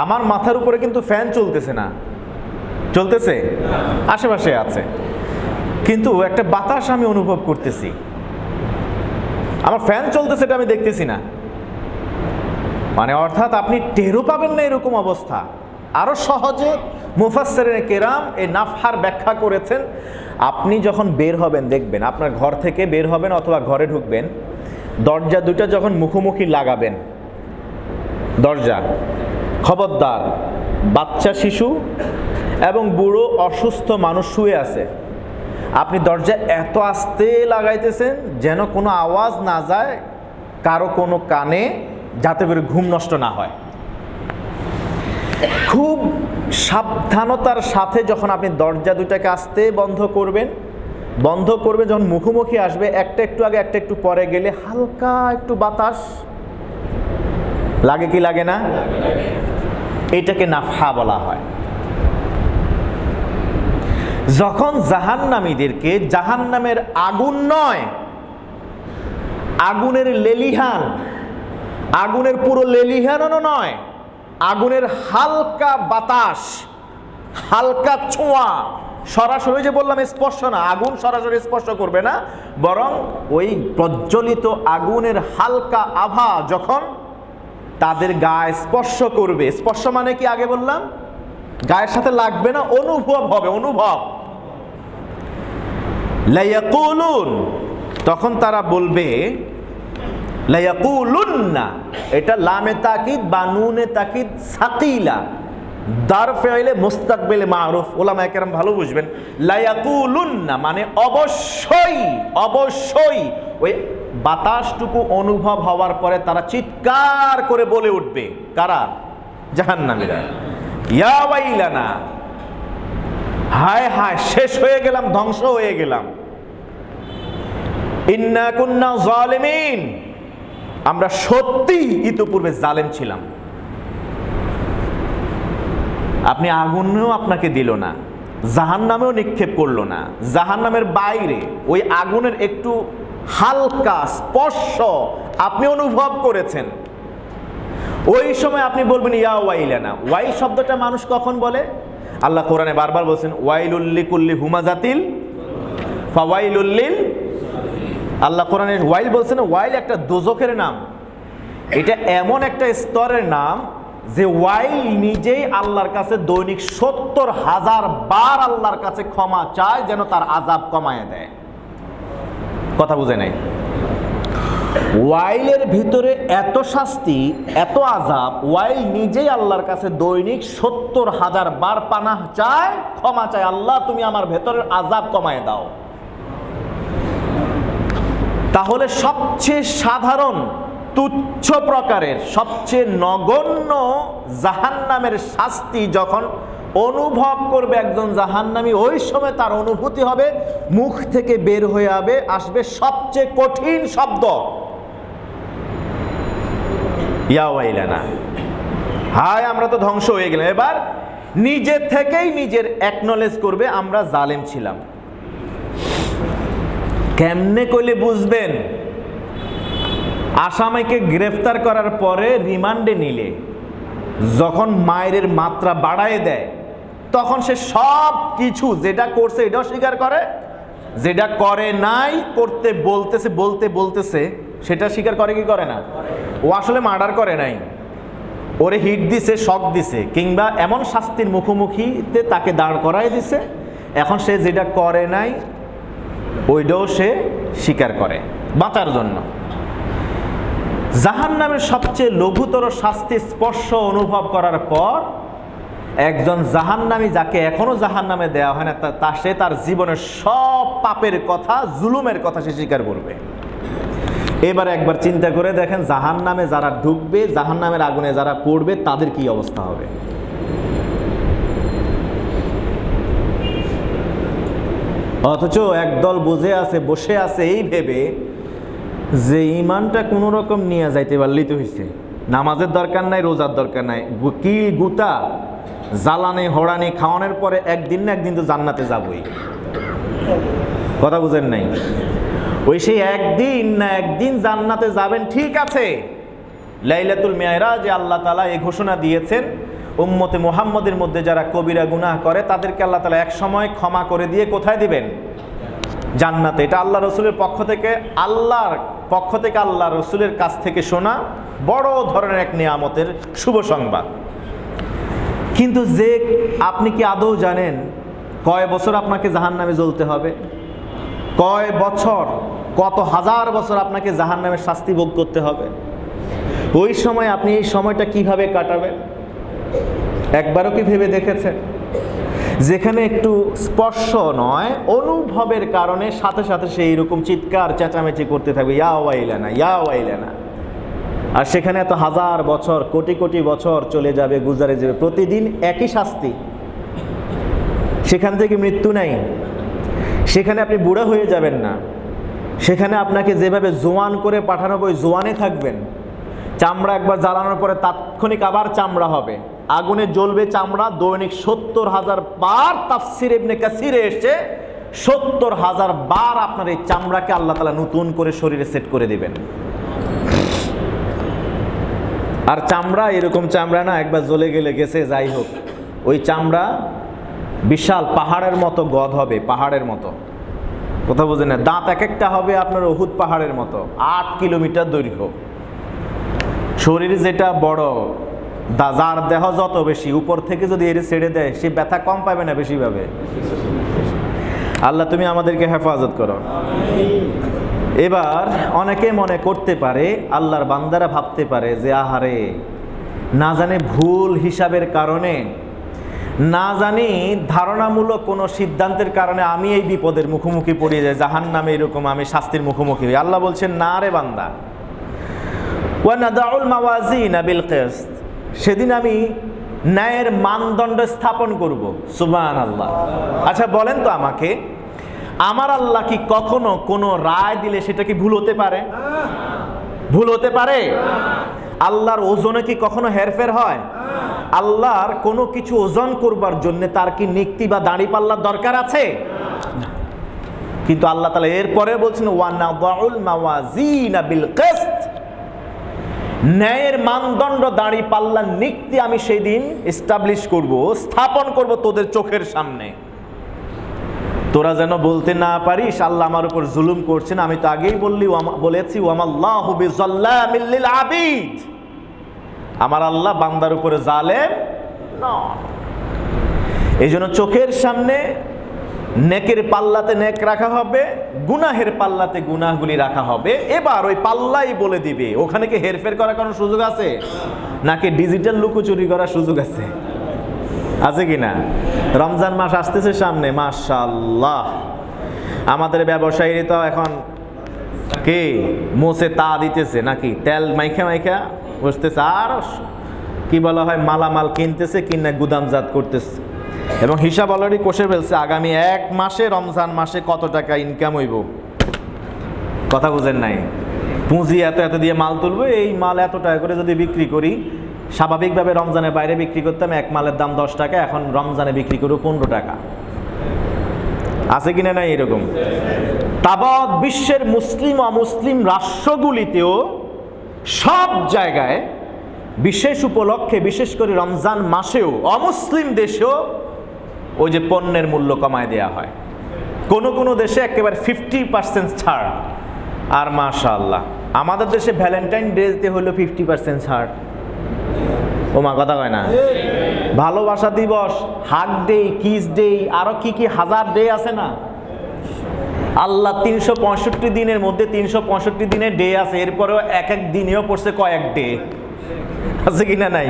আমার মাথার উপরে কিন্তু ফ্যান চলতেছে না, চলতেছে? আশেপাশে আছে, কিন্তু একটা বাতাস আমি অনুভব করতেছি। আমার ফ্যান চলতেছে এটা আমি দেখতেছি না, মানে অর্থাৎ আপনি টেরও পাবেন না এরকম অবস্থা। আরো সহজে মুফাসসিরিনে কেরাম এই নাফহার ব্যাখ্যা করেছেন, আপনি যখন বের হবেন দেখবেন, আপনার ঘর থেকে বের হবেন অথবা ঘরে ঢুকবেন, দরজা দুটো যখন মুখোমুখি লাগাবেন, দরজা, খবরদার বাচ্চা শিশু এবং বুড়ো অসুস্থ মানুষ শুয়ে আছে, আপনি দরজা এত আস্তে লাগাইতেছেন যেন কোনো আওয়াজ না যায় কারো কোনো কানে, যাতে করে ঘুম নষ্ট না হয়। খুব সাবধানতার সাথে যখন আপনি দরজা দুটাকে আস্তে বন্ধ করবেন যখন মুখোমুখি আসবে, একটা একটু আগে একটা একটু পরে গেলে হালকা একটু বাতাস লাগে কি লাগে না? এটাকে নাফহা বলা হয়। যখন জাহান্নামীদেরকে জাহান্নামের আগুন নয়, আগুনের লেলিহান, আগুনের পুরো লেলিহানও নয়, আগুনের হালকা বাতাস, হালকা ছোঁয়া, সরাসরি যে বললাম স্পর্শ না, আগুন সরাসরি স্পর্শ করবে না, বরং ওই প্রজ্বলিত আগুনের হালকা আভা যখন তাদের গায়ে স্পর্শ করবে, স্পর্শ মানে কি আগে বললাম, গায়ের সাথে লাগবে না, অনুভব হবে, অনুভব। লায়াকুলুন, তখন তারা বলবে, লায়াকুলুন্না, এটা লামে তাকিদ বা নুনে তাকিদ সাকিলা, দার ফেইলে মুস্তাকবিলে মারুফ, উলামায়ে কেরাম ভালো বুঝবেন। লায়াকুলুন্না মানে অবশ্যই, অবশ্যই ওই বাতাসটুকু অনুভব হওয়ার পরে তারা চিৎকার করে বলে উঠবে। কারা? জাহান্নামীরা। ইয়া ওয়াইলানা, হায় হায় শেষ হয়ে গেলাম, ধ্বংস হয়ে গেলাম। ইন্না কুন্না যালিমিন, আমরা সত্যি ইতিপূর্বে জালেম ছিলাম। আপনি আগুনেও আপনাকে দিল না, জাহান্নামেও নিক্ষেপ করলো না, জাহান্নামের বাইরে ওই আগুনের একটু হালকা স্পর্শ আপনি অনুভব করেছেন, ওই সময় আপনি বলবেন ইয়া ওয়াইলানা। ওয়াই শব্দটা মানুষ কখন বলে? আল্লাহ কোরআনে বারবার বলছেন ওয়াইলুল লিকুল্লি হুমাজাতিল ফাওয়াইলুল লিল, আল্লাহ কোরআনে ওয়াইল বলছেন, ওয়াইল একটা দোজখের নাম। এটা এমন একটা স্তরের নাম যে ওয়াইল নিজেই আল্লাহর কাছে দৈনিক 70,000 বার আল্লাহর কাছে ক্ষমা চায় যেন তার আযাব কমায় দেয়। কথা বুঝে নাই? ওয়াইলের ভিতরে এত শাস্তি, এত আযাব, ওয়াইল নিজেই আল্লাহর কাছে দৈনিক 70,000 বার পানাহ চায়, ক্ষমা চায়, আল্লাহ তুমি আমার ভেতরের আযাব কমায় দাও। তাহলে সবচেয়ে সাধারণ, তুচ্ছ প্রকারের, সবচেয়ে নগণ্য জাহান্নামের শাস্তি যখন অনুভব করবে একজন জাহান্নামী, ওই সময় তার অনুভূতি হবে, মুখ থেকে বের হয়ে আসবে সবচেয়ে কঠিন শব্দ, ইয়া ওয়াইলানা, হায় আমরা তো ধ্বংস হয়ে গেলাম। এবার নিজে থেকেই নিজের অ্যাকনলেজ করবে আমরা জালেম ছিলাম। কেমনে কইলে বুঝবেন? আসামিকে গ্রেফতার করার পরে রিমান্ডে নিলে যখন মায়ের মাত্রা বাড়ায় দেয়, তখন সে সব কিছু যেটা করছে এটাও স্বীকার করে, যেটা করে নাই করতে বলতেছে সেটা স্বীকার করে কি করে না? ও আসলে মার্ডার করে নাই, ওরে হিট দিছে, শক দিছে, কিংবা এমন শাস্তির মুখোমুখিতে তাকে দাঁড় করায় দিছে, এখন সে যেটা করে নাই ওইটাও সে স্বীকার করে বাঁচার জন্য। জাহান্নামের সবচেয়ে লঘুতর শাস্তি স্পর্শ অনুভব করার পর একজন জাহান্নামী, যাকে এখনো জাহান্নামে দেওয়া হয় না, সে তার জীবনের সব পাপের কথা, জুলুমের কথা সে স্বীকার করবে। এবার একবার চিন্তা করে দেখেন, জাহান্নামে যারা ঢুকবে, জাহান্নামের আগুনে যারা পড়বে, তাদের কি অবস্থা হবে? অথচ একদল বসে আছে এই ভেবে যে ইমানটা কোনো রকম নিয়ে যাইতে পারলেই তো হয়েছে, নামাজের দরকার নাই, রোজার দরকার নাই, কিল গুতা জ্বালানি হড়ানি খাওয়ানোর পরে একদিন না একদিন তো জান্নাতে যাবই। কথা বুঝেন নাই? ওই সেই একদিন না একদিন জান্নাতে যাবেন, ঠিক আছে। লাইলাতুল মিরাজে আল্লাহ তাআলা এই ঘোষণা দিয়েছেন, উম্মতে মুহাম্মদের মধ্যে যারা কবিরা গুনাহ করে তাদেরকে আল্লাহ তাআলা এক সময় ক্ষমা করে দিয়ে কোথায় দিবেন? জান্নাতে। এটা আল্লাহ রসুলের পক্ষ থেকে, আল্লাহ রসুলের কাছ থেকে শোনা বড় ধরনের এক নিয়ামতের শুভ সংবাদ। কিন্তু যে আপনি কি আদৌ জানেন কয় বছর আপনাকে জাহান্নামে জ্বলতে হবে? কয় বছর, কত হাজার বছর আপনাকে জাহান্নামের শাস্তি ভোগ করতে হবে? ওই সময় আপনি এই সময়টা কিভাবে কাটাবেন? একবারও কি ভেবে দেখেছেন? যেখানে একটু স্পর্শ নয়, অনুভবের কারণে সাথে সাথে সে এইরকম চিৎকার চেঁচামেচি করতে থাকবে, ইয়া ওয়াইলানা, ইয়া ওয়াইলানা। আর সেখানে এত হাজার বছর, কোটি কোটি বছর চলে যাবে, গুজারে যাবে, প্রতিদিন একই শাস্তি। সেখান থেকে মৃত্যু নাই, সেখানে আপনি বুড়া হয়ে যাবেন না, সেখানে আপনাকে যেভাবে জোয়ান করে পাঠানো হবে ওই জোয়ানে থাকবেন। চামড়া একবার জ্বালানোর পরে তাৎক্ষণিক আবার চামড়া হবে, আগুনে জ্বলবে চামড়া। দৈনিক 70,000 বার তাফসির ইবনে কাসিরে এসেছে, 70,000 বার আপনার এই চামড়াকে আল্লাহ তাআলা নতুন করে শরীরে সেট করে দিবেন। আর চামড়া এরকম চামড়া না একবার জ্বলে গেছে, যাই হোক, ওই চামড়া বিশাল পাহাড়ের মতো গদ হবে, পাহাড়ের মতো। কথা বুঝেন না? দাঁত এক একটা হবে আপনার উহুদ পাহাড়ের মতো, 8 কিলোমিটার দৈর্ঘ্য। শরীর যেটা বড়, যার দেহ যত বেশি, উপর থেকে যদি এর ছেড়ে দেয় সে ব্যথা কম পাবে না বেশি পাবে? আল্লাহ তুমি আমাদেরকে হেফাজত করো। এবার অনেকে মনে করতে পারে, আল্লাহর বান্দারা ভাবতে পারে যে আহারে, না জানে ভুল হিসাবের কারণে, না জানি ধারণামূলক কোনো সিদ্ধান্তের কারণে আমি এই বিপদের মুখোমুখি পড়ে যাই, জাহান্নামে এরকম আমি শাস্তির মুখোমুখি হই। আল্লাহ বলছেন, না রে বান্দা, ওয়া নাদাউল মাওয়াজিনা বিল কিসত, সেদিন আমি ন্যায়ের মানদণ্ড স্থাপন করব। সুবহানাল্লাহ। আচ্ছা বলেন তো আমাকে, আমার আল্লাহ কি কখনো কোনো রায় দিলে সেটা কি ভুল হতে পারে? ভুল হতে পারে? আল্লাহর ওজনে কি কখনো হেরফের হয়? আল্লাহর কোনো কিছু ওজন করবার জন্য তার কি নিক্তি বা দাঁড়িপাল্লার দরকার আছে? কিন্তু আল্লাহ তাআলা এরপরে বলছেন, ওয়া নাদাউল মাওয়াজিনা বিল কিসত, ন্যায়ের মানদণ্ড দাঁড়ি পাল্লার নীতি আমি সেই দিন এস্টাবলিশ করব, স্থাপন করব তোদের চোখের সামনে। তোরা যেন বলতে না পারিস আল্লাহ আমার উপর জুলুম করছেন। আমি তো আগেই বলেছি ওয়ামাল্লাহু বিযাল্লামিল লিল আবিদ, আমার আল্লাহ বান্দার উপরে জালেম নন। এই জন্য চোখের সামনে নেকের পাল্লাতে নেক রাখা হবে, গুনাহের পাল্লাতে গুনাহগুলি রাখা হবে। এবার ওই পাল্লাই বলে দিবে ওখানে কি হেরফের করার কোনো সুযোগ আছে, নাকি ডিজিটাল লুকোচুরি করার সুযোগ আছে, আছে কি না? রমজান মাস আসতেছে সামনে, মাশাআল্লাহ। আমাদের ব্যবসায়ী তো এখন কি মোচে তা দিতেছে, নাকি তেল মাইখা মাইখা বসতেছে, আর কি বলা হয় মালামাল কিনতেছে, কিনা গুদামজাত করতেছে, এবং হিসাব অলরেডি কষে ফেলছে আগামী 1 মাসে রমজান মাসে কত টাকা ইনকাম হইব। কথা বুঝেন নাই? পুঁজি এত এত দিয়ে মাল তুলবো, এই মাল এত টাকা করে যদি বিক্রি করি, স্বাভাবিকভাবে রমজানের বাইরে বিক্রি করতাম এক মালের দাম 10 টাকা, এখন রমজানে বিক্রি করবো 15 টাকা। আছে কিনা নাই এরকম? তাবৎ বিশ্বের মুসলিম অমুসলিম রাষ্ট্রগুলিতেও সব জায়গায় বিশেষ উপলক্ষে, বিশেষ করে রমজান মাসেও অমুসলিম দেশেও ওই যে পণ্যের মূল্য কমায় দেওয়া হয়। কোনো কোনো দেশে একেবারে 50% ছাড়। আর মাশাআল্লাহ আমাদের দেশে ভ্যালেন্টাইন ডেতে হলো 50% ছাড়। ও মা, কথা কয় না? ভালোবাসা দিবস, হাগ ডে, কিস ডে, আরো কি কি হাজার ডে আছে না? আল্লাহ 365 দিনের মধ্যে 365 দিনের ডে আছে, এরপরেও এক এক দিনেও পড়ছে কয়েক ডে, আছে কিনা নাই?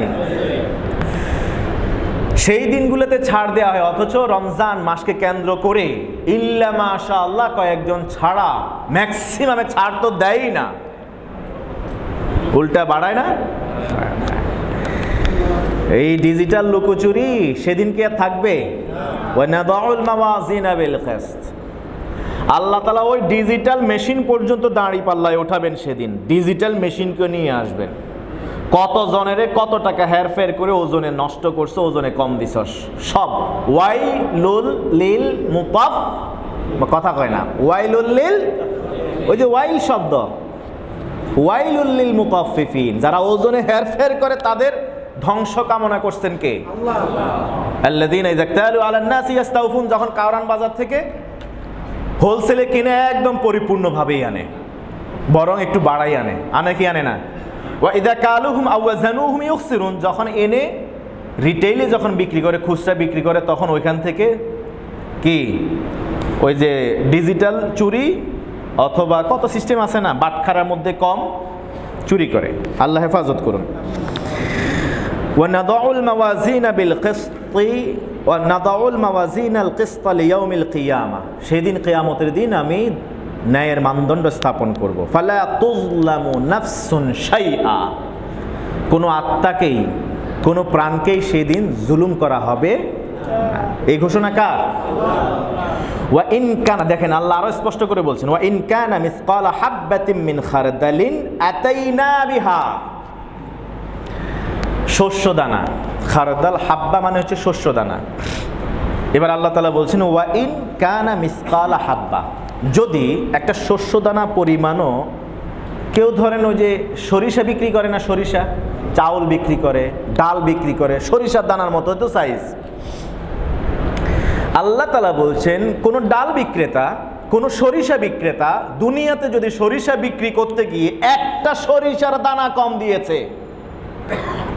সেই দিনগুলোতে ছাড় দেওয়া হয়, অথচ রমজান মাসকে কেন্দ্র করে ইল্লা মাশাআল্লাহ কয়েকজন ছাড়া ম্যাক্সিমামে ছাড় তো দেয়ই না, উল্টা বাড়ায় না। এই ডিজিটাল লুকোচুরি সেদিন কি আর থাকবে? ওয়ানাদাউল মাওয়াজিনা বিল কিসত, আল্লাহ তাআলা ওই ডিজিটাল মেশিন পর্যন্ত দাঁড়ি পাল্লায় ওঠাবেন সেদিন, ডিজিটাল মেশিনকে নিয়ে আসবেন। কত জনেরে কত টাকা হেরফের করে ওজনে নষ্ট করছো, ওজনে কম দিছস, সব ওয়াইলুল লিল মুতাফ, কথা কয় না, ওয়াইলুল লিল, ওই যে ওয়াইল শব্দ, ওয়াইলুল লিল মুতাফফিফিন, যারা ওজনে হেরফের করে তাদের ধ্বংস কামনা করছেন কে? আল্লাহ। আল্লাযীনা ইযা ক্তালু আলান নাসি ইস্তাওফুন, যখন কাওরান বাজার থেকে হোলসেলে কিনে একদম পরিপূর্ণভাবেই আনে, বরং একটু বাড়াই আনে, আনে কি আনে না? ওয়া ইযা কালুহুম আও ওয়াজানুহুম ইউখসিরুন, যখন এনে রিটেইলে যখন বিক্রি করে, খুচরা বিক্রি করে, তখন ওইখান থেকে কি ওই যে ডিজিটাল চুরি অথবা কত সিস্টেম আছে না, বাটখারার মধ্যে কম চুরি করে। আল্লাহ হেফাজত করুন। ওয়ানাদাউল মাওয়াজিনা বিল কিসতি ওয়ানাদাউল মাওয়াজিনাল কিসতা লিয়াউমিল কিয়ামা, সেদিন কিয়ামতের দিন আমি ন্যায়ের মানদণ্ড স্থাপন করব। ফালা তুজলামু নাফসুন শাইআ, কোনো আত্মাকেই, কোনো প্রাণকেই সেদিন জুলুম করা হবে না। এই ঘোষণা কার? ওয়া ইন কানা, দেখেন আল্লাহ আরো স্পষ্ট করে বলছেন, ওয়া ইন কানা মিসকালা হাববাতিন মিন খারদালিন আতাইনা বিহা, শস্য দানা, খারদাল হাব্বা মানে হচ্ছে শস্য দানা। এবার আল্লাহ তাআলা বলছেন ওয়া ইন কানা মিসকালা হাব্বা, যদি একটা শস্য দানা পরিমাণও, কেউ ধরেন ওই যে সরিষা বিক্রি করে না, সরিষা চাউল বিক্রি করে, ডাল বিক্রি করে, সরিষার দানার মতো তো সাইজ। আল্লাহ তাআলা বলছেন কোন ডাল বিক্রেতা, কোন সরিষা বিক্রেতা দুনিয়াতে যদি সরিষা বিক্রি করতে গিয়ে একটা সরিষার দানা কম দিয়েছে,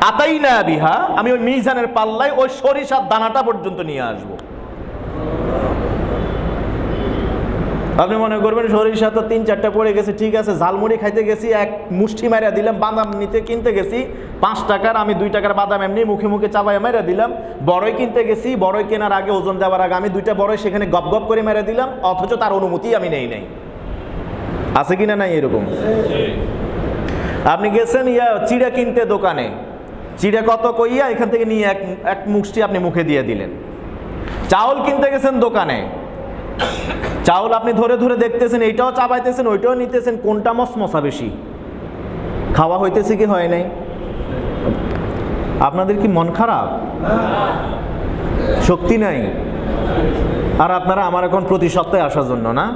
আতাইনা বিহা, আমি ওই মিজানের পাল্লায় ওই সরিষার দানাটা পর্যন্ত নিয়ে আসবো। আপনি মনে করবেন সরিষা তো 3-4টা পড়ে গেছে, ঠিক আছে, ঝালমুড়ি খাইতে গেছি, এক মুষ্টি মারা দিলাম, বাদাম নিতে কিনতে গেছি 5 টাকার, আমি 2 টাকার বাদাম এমনি মুখে মুখে চাবাই মারা দিলাম। বড়ই কিনতে গেছি, বড়ই কেনার আগে ওজন দেওয়ার আগে আমি 2টা বড়ই সেখানে গপ গপ করে মেরে দিলাম, অথচ তার অনুমতি আমি নেই নাই। আছে কিনা নাই এরকম? আপনি গেছেন চিড়া কিনতে দোকানে, চিড়া কত কইয়া এখান থেকে নিয়ে এক মুষ্টি আপনি মুখে দিয়ে দিলেন। চাউল কিনতে গেছেন দোকানে, চাউল আপনি ধরে ধরে দেখতেছেন, এইটাও চাবাইতেছেন, ওইটাও নিতেছেন, কোনটা মশমশা বেশি, খাওয়া হইতেছে কি হয় নাই? আপনাদের কি মন খারাপ? শক্তি নাই? আর আপনারা আমার এখন প্রতি সপ্তাহে আসার জন্য না?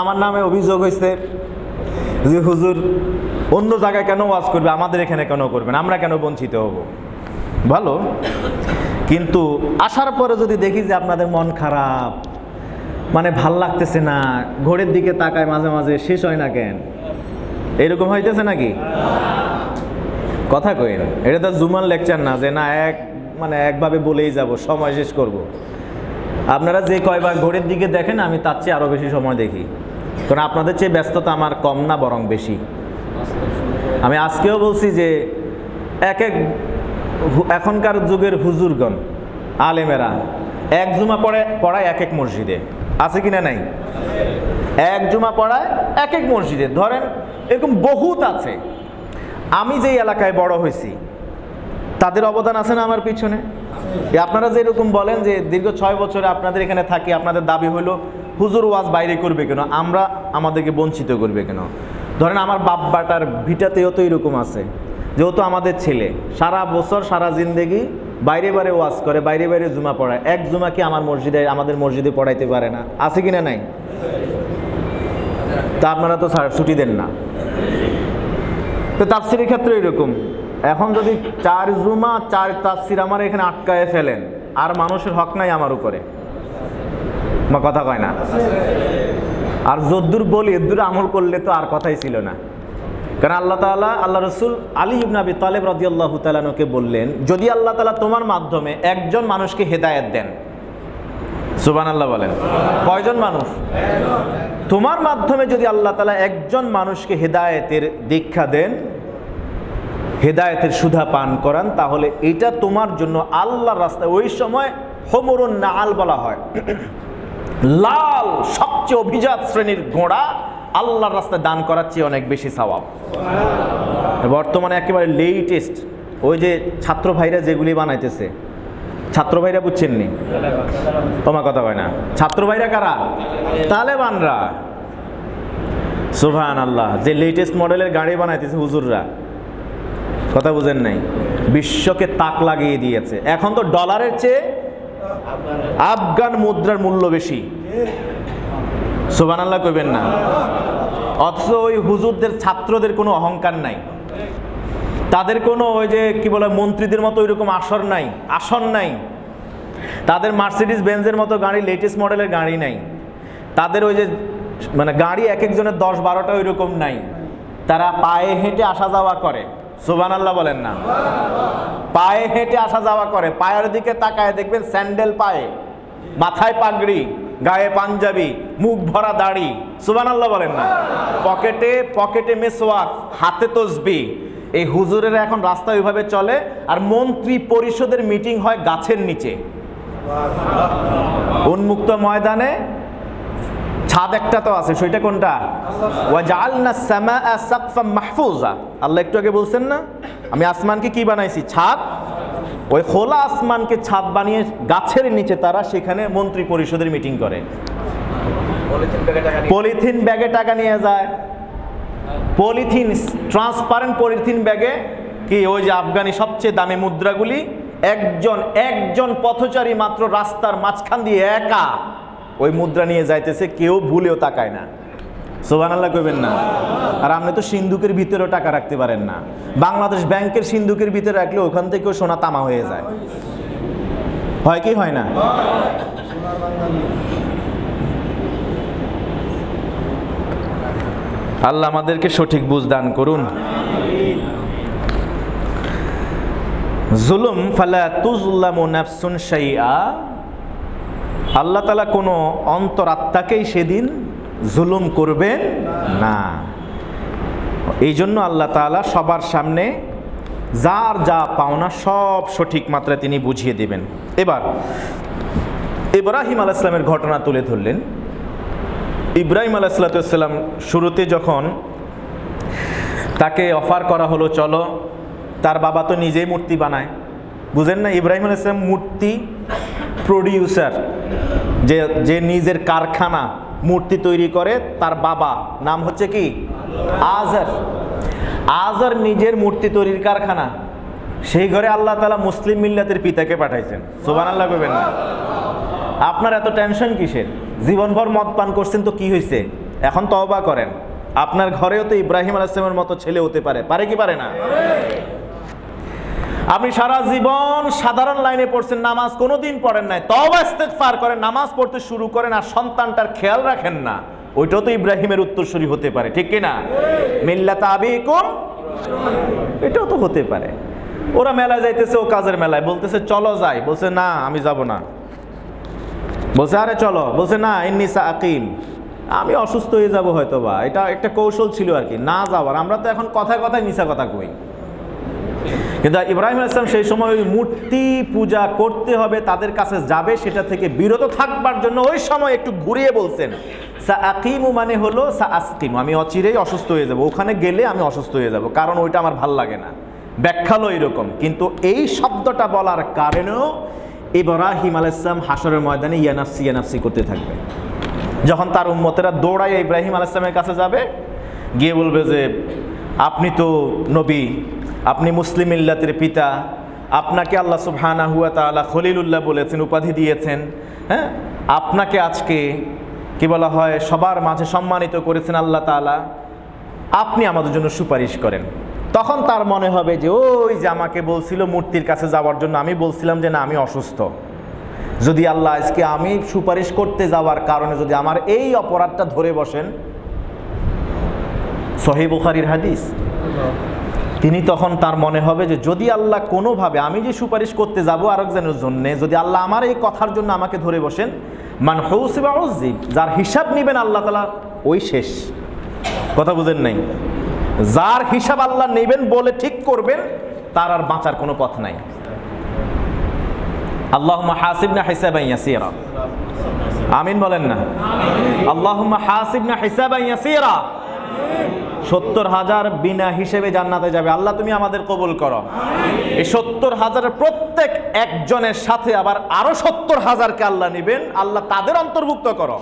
আমার নামে অভিযোগ হয়েছে যে হুজুর অন্য জায়গায় কেন ওয়াজ করবে, আমাদের এখানে কেন করবেন, আমরা কেন বঞ্চিত হব? ভালো, কিন্তু আসার পরে যদি দেখি যে আপনাদের মন খারাপ, মানে ভাল লাগতেছে না, ঘড়ির দিকে তাকায় মাঝে মাঝে, শেষ হয় না কেন, এরকম হইতেছে নাকি? কথা কইন, এটা তো জুমার লেকচার না যে না একভাবে বলেই যাব, সময় শেষ করব। আপনারা যে কয়বার ঘড়ির দিকে দেখেন, আমি তার চেয়ে আরও বেশি সময় দেখি, কারণ আপনাদের চেয়ে ব্যস্ততা আমার কম না, বরং বেশি। আমি আজকেও বলছি যে এখনকার যুগের হুজুরগণ, আলেমেরা এক জুমা পড়ায় এক এক মসজিদে, আছে কিনা নাই? এক জুমা পড়ায় এক এক মসজিদে, ধরেন এরকম বহুত আছে। আমি যেই এলাকায় বড় হয়েছি তাদের অবদান আছে না আমার পিছনে? আপনারা যেরকম বলেন যে দীর্ঘ 6 বছরে আপনাদের এখানে থাকি, আপনাদের দাবি হলো হুজুর ওয়াজ বাইরে করবে কেন, আমরা আমাদেরকে বঞ্চিত করবে কেন? ধরেন আমার বাপ্পাটার ভিটাতেও তো এরকম আছে, যেহেতু আমাদের ছেলে সারা বছর সারা জিন্দেগি বাইরে বাইরে ওয়াজ করে, বাইরে বাইরে জুমা পড়ায়, এক জুমা কি আমাদের মসজিদে পড়াইতে পারে না? আছে কিনা নাই? তা আপনারা তো ছুটি দেন না। তো তাফসিরের ক্ষেত্রে এরকম, এখন যদি 4 জুমা 4 তাফসির আমার এখানে আটকায় ফেলেন, আর মানুষের হক নাই আমার উপরে, কথা কয় না? আর যদ্দূর বলি এদ্দূর আমল করলে তো আর কথাই ছিল না। কারণ আল্লাহ রসুল আলী ইবনে আবি তালেব রাদিয়াল্লাহু তাআলা আনহুকে বললেন, যদি আল্লাহ তাআলা তোমার মাধ্যমে একজন মানুষকে হেদায়েত দেন, সুবহানাল্লাহ বলেন, কয়জন মানুষ? তোমার মাধ্যমে যদি আল্লাহ তাআলা একজন মানুষকে হেদায়েতের দীক্ষা দেন, হেদায়েতের সুধা পান করান, তাহলে এটা তোমার জন্য আল্লাহর রাস্তায়, ওই সময় হুমরুন নাআল বলা হয়, লাল সবচেয়ে অভিজাত শ্রেণীর ঘোড়া আল্লাহর রাস্তায় দান করার চেয়ে অনেক বেশি সওয়াব। বর্তমানে একেবারে লেটেস্ট ওই যে ছাত্র ভাইরা যেগুলি বানাইতেছে, ছাত্র ভাইরা বুঝছেন নি? তোমার কথা হয় না? ছাত্র ভাইরা কারা? তালেবানরা। সুবহানাল্লাহ, যে লেটেস্ট মডেলের গাড়ি বানাইতেছে হুজুররা, কথা বুঝেন নাই? বিশ্বকে তাক লাগিয়ে দিয়েছে। এখন তো ডলারের চেয়ে আফগান মুদ্রার মূল্য বেশি। সুবহানাল্লাহ কইবেন না? অথচ ওই হুজুরদের ছাত্রদের কোনো অহংকার নাই, তাদের কোনো ওই যে কি বলে মন্ত্রীদের মতো ওইরকম আসন নাই, তাদের মার্সিডিজ বেঞ্জের মতো গাড়ি, লেটেস্ট মডেলের গাড়ি নাই, তাদের ওই যে মানে গাড়ি এক একজনের 10-12টা ওইরকম নাই, তারা পায়ে হেঁটে আসা যাওয়া করে। সুবহানাল্লাহ বলেন না? পায়ে হেঁটে আসা যাওয়া করে, পায়ের দিকে তাকায় দেখবেন স্যান্ডেল পায়ে, মাথায় পাগড়ি, গায়ে পাঞ্জাবি, মুখ ভরা দাড়ি। সুবহানাল্লাহ বলেন না? পকেটে মেসওয়াক, হাতে তসবিহ। এই হুজুরেরা এখন রাস্তায় ওইভাবে চলে, আর মন্ত্রী পরিষদের মিটিং হয় গাছের নিচে, উন্মুক্ত ময়দানে। ছাদ একটা তো আছে, সেটা কোনটা? ওয়াজআলনা সামাআ সাকফাম মাহফুজা। আল্লাহ একটু আগে বলছেন না, আমি আসমানকে কি বানাইছি? ছাদ। ওই খোলা আসমানকে ছাদ বানিয়ে গাছের নিচে তারা সেখানে মন্ত্রী পরিষদের মিটিং করে। পলিথিন ব্যাগে টাকা নিয়ে যায়, পলিথিন, ট্রান্সপারেন্ট পলিথিন ব্যাগে কি ওই যে আফগানি সবচেয়ে দামি মুদ্রাগুলি, একজন পথচারী মাত্র রাস্তার মাঝখান দিয়ে একা ওই মুদ্রা নিয়ে যাইতেছে, কেউ ভুলেও তাকায় না। সুবহানাল্লাহ কইবেন না? আর আপনি তো সিন্ধুকের ভিতরেও টাকা রাখতে পারেন না, বাংলাদেশ ব্যাংকের সিন্ধুকের ভিতরে রাখলে ওখান থেকেও সোনা তামা হয়ে যায়। হয় কি হয় না? আল্লাহ আমাদেরকে সঠিক বুঝ দান করুন। জুলুম ফালা তুজলামু নাফসুন শাইআ, আল্লাহ তাআলা কোনো অন্তরাত্মাকেই সেদিন জুলুম করবেন না। এই জন্য আল্লাহ তাআলা সবার সামনে যার যা পাওনা সব সঠিক মাত্রায় তিনি বুঝিয়ে দেবেন। এবার ইব্রাহিম আলাইহিস সালামের ঘটনা তুলে ধরলেন। ইব্রাহিম আলাইহিস সালাম শুরুতে যখন তাকে অফার করা হলো, চলো, তার বাবা তো নিজেই মূর্তি বানায়, বুঝেন না? ইব্রাহিম আলাইহিস সালাম মূর্তি প্রডিউসার, যে নিজের কারখানা মূর্তি তৈরি করে, তার বাবা নাম হচ্ছে কি? আজার নিজের মূর্তি তৈরির কারখানা। সেই ঘরে আল্লাহ তাআলা মুসলিম মিল্লাতের পিতাকে পাঠাইছেন। সুবহানাল্লাহ কইবেন না? আপনার এত টেনশন কিসের? জীবনভর মদ পান করছেন তো কি হয়েছে? এখন তওবা করেন, আপনার ঘরেও তো ইব্রাহিম আলাইহিস সালামের মতো ছেলে হতে পারে, পারে কি পারে না? আপনি সারা জীবন সাধারণ লাইনে পড়ছেন, নামাজ কোনোদিন পড়েন নাই, তওবা ইস্তেগফার করেন, নামাজ পড়তে শুরু করেন আর সন্তানটার খেয়াল রাখেন না, ওইটাও তো ইব্রাহিমের উত্তরসূরি হতে পারে, ঠিক কি না? মিল্লাত আবিকুম, এটাও তো হতে পারে। ওরা মেলায় যাইতেছে, ও কাজের মেলায়, বলতেছে চলো যাই, বলছে না আমি যাব না। বলছে আরে চলো, বলছে না ইন্নী সাকিম, আমি অসুস্থ হয়ে যাব হয়তো বা। এটা একটা কৌশল ছিল আর কি, না যাওয়ার। আমরা তো এখন কথায় কথায় মিছা কথা কই, কিন্তু ইব্রাহিম আলাইহিস সালাম সেই সময় ওই মূর্তি পূজা করতে হবে, তাদের কাছে যাবে, সেটা থেকে বিরত থাকবার জন্য ওই সময় একটু ঘুরিয়ে বলছেন সাকিমু, মানে হলো সাআসকিমু, আমি অচিরেই অসুস্থ হয়ে যাব, ওখানে গেলে আমি অসুস্থ হয়ে যাব, কারণ ওইটা আমার ভাল লাগে না। ব্যাখ্যা হলো এরকম, কিন্তু এই শব্দটা বলার কারণেও ইব্রাহিম আলাইহিস সালাম হাশরের ময়দানে ইয়া নাফসি ইয়া নাফসি করতে থাকবে। যখন তার উম্মতেরা দৌড়ায় ইব্রাহিম আলাইহিস সালামের কাছে যাবে, গিয়ে বলবে যে আপনি তো নবী, আপনি মুসলিম মিল্লাতের পিতা, আপনাকে আল্লাহ সুবহানাহু ওয়া তাআলা খলিলুল্লাহ বলেছেন, উপাধি দিয়েছেন, হ্যাঁ, আপনাকে আজকে কি বলা হয়, সবার মাঝে সম্মানিত করেছেন আল্লাহ তাআলা, আপনি আমাদের জন্য সুপারিশ করেন। তখন তার মনে হবে যে ওই যে আমাকে বলছিল মূর্তির কাছে যাওয়ার জন্য, আমি বলছিলাম যে না আমি অসুস্থ, যদি আল্লাহ আজকে আমি সুপারিশ করতে যাওয়ার কারণে যদি আমার এই অপরাধটা ধরে বসেন, সহিহ বুখারীর হাদিস, তিনি তখন তার মনে হবে যে যদি আল্লাহ কোনোভাবে আমি যে সুপারিশ করতে যাব আরেকজনের জন্য, যদি আল্লাহ আমার এই কথার জন্য আমাকে ধরে বসেন, মান হুসিবা উযিব, যার হিসাব নেবেন আল্লাহ তাআলা ওই শেষ। কথা বুঝেন নাই? যার হিসাব আল্লাহ নেবেন বলে ঠিক করবেন, তার আর বাঁচার কোনো পথ নাই। আল্লাহুম্মা হাসিবনা হিসাবান ইয়াসীরা, আমিন বলেন না? আল্লাহুম্মা হাসিবনা হিসাবান ইয়াসীরা। 70,000 বিনা হিসেবে জান্নাতে যাবে, আল্লাহ তুমি আমাদের কবুল করো। এই 70,000-এর প্রত্যেক একজনের সাথে আবার আরো 70,000-কে আল্লাহ নেবেন, আল্লাহ তাদের অন্তর্ভুক্ত করো।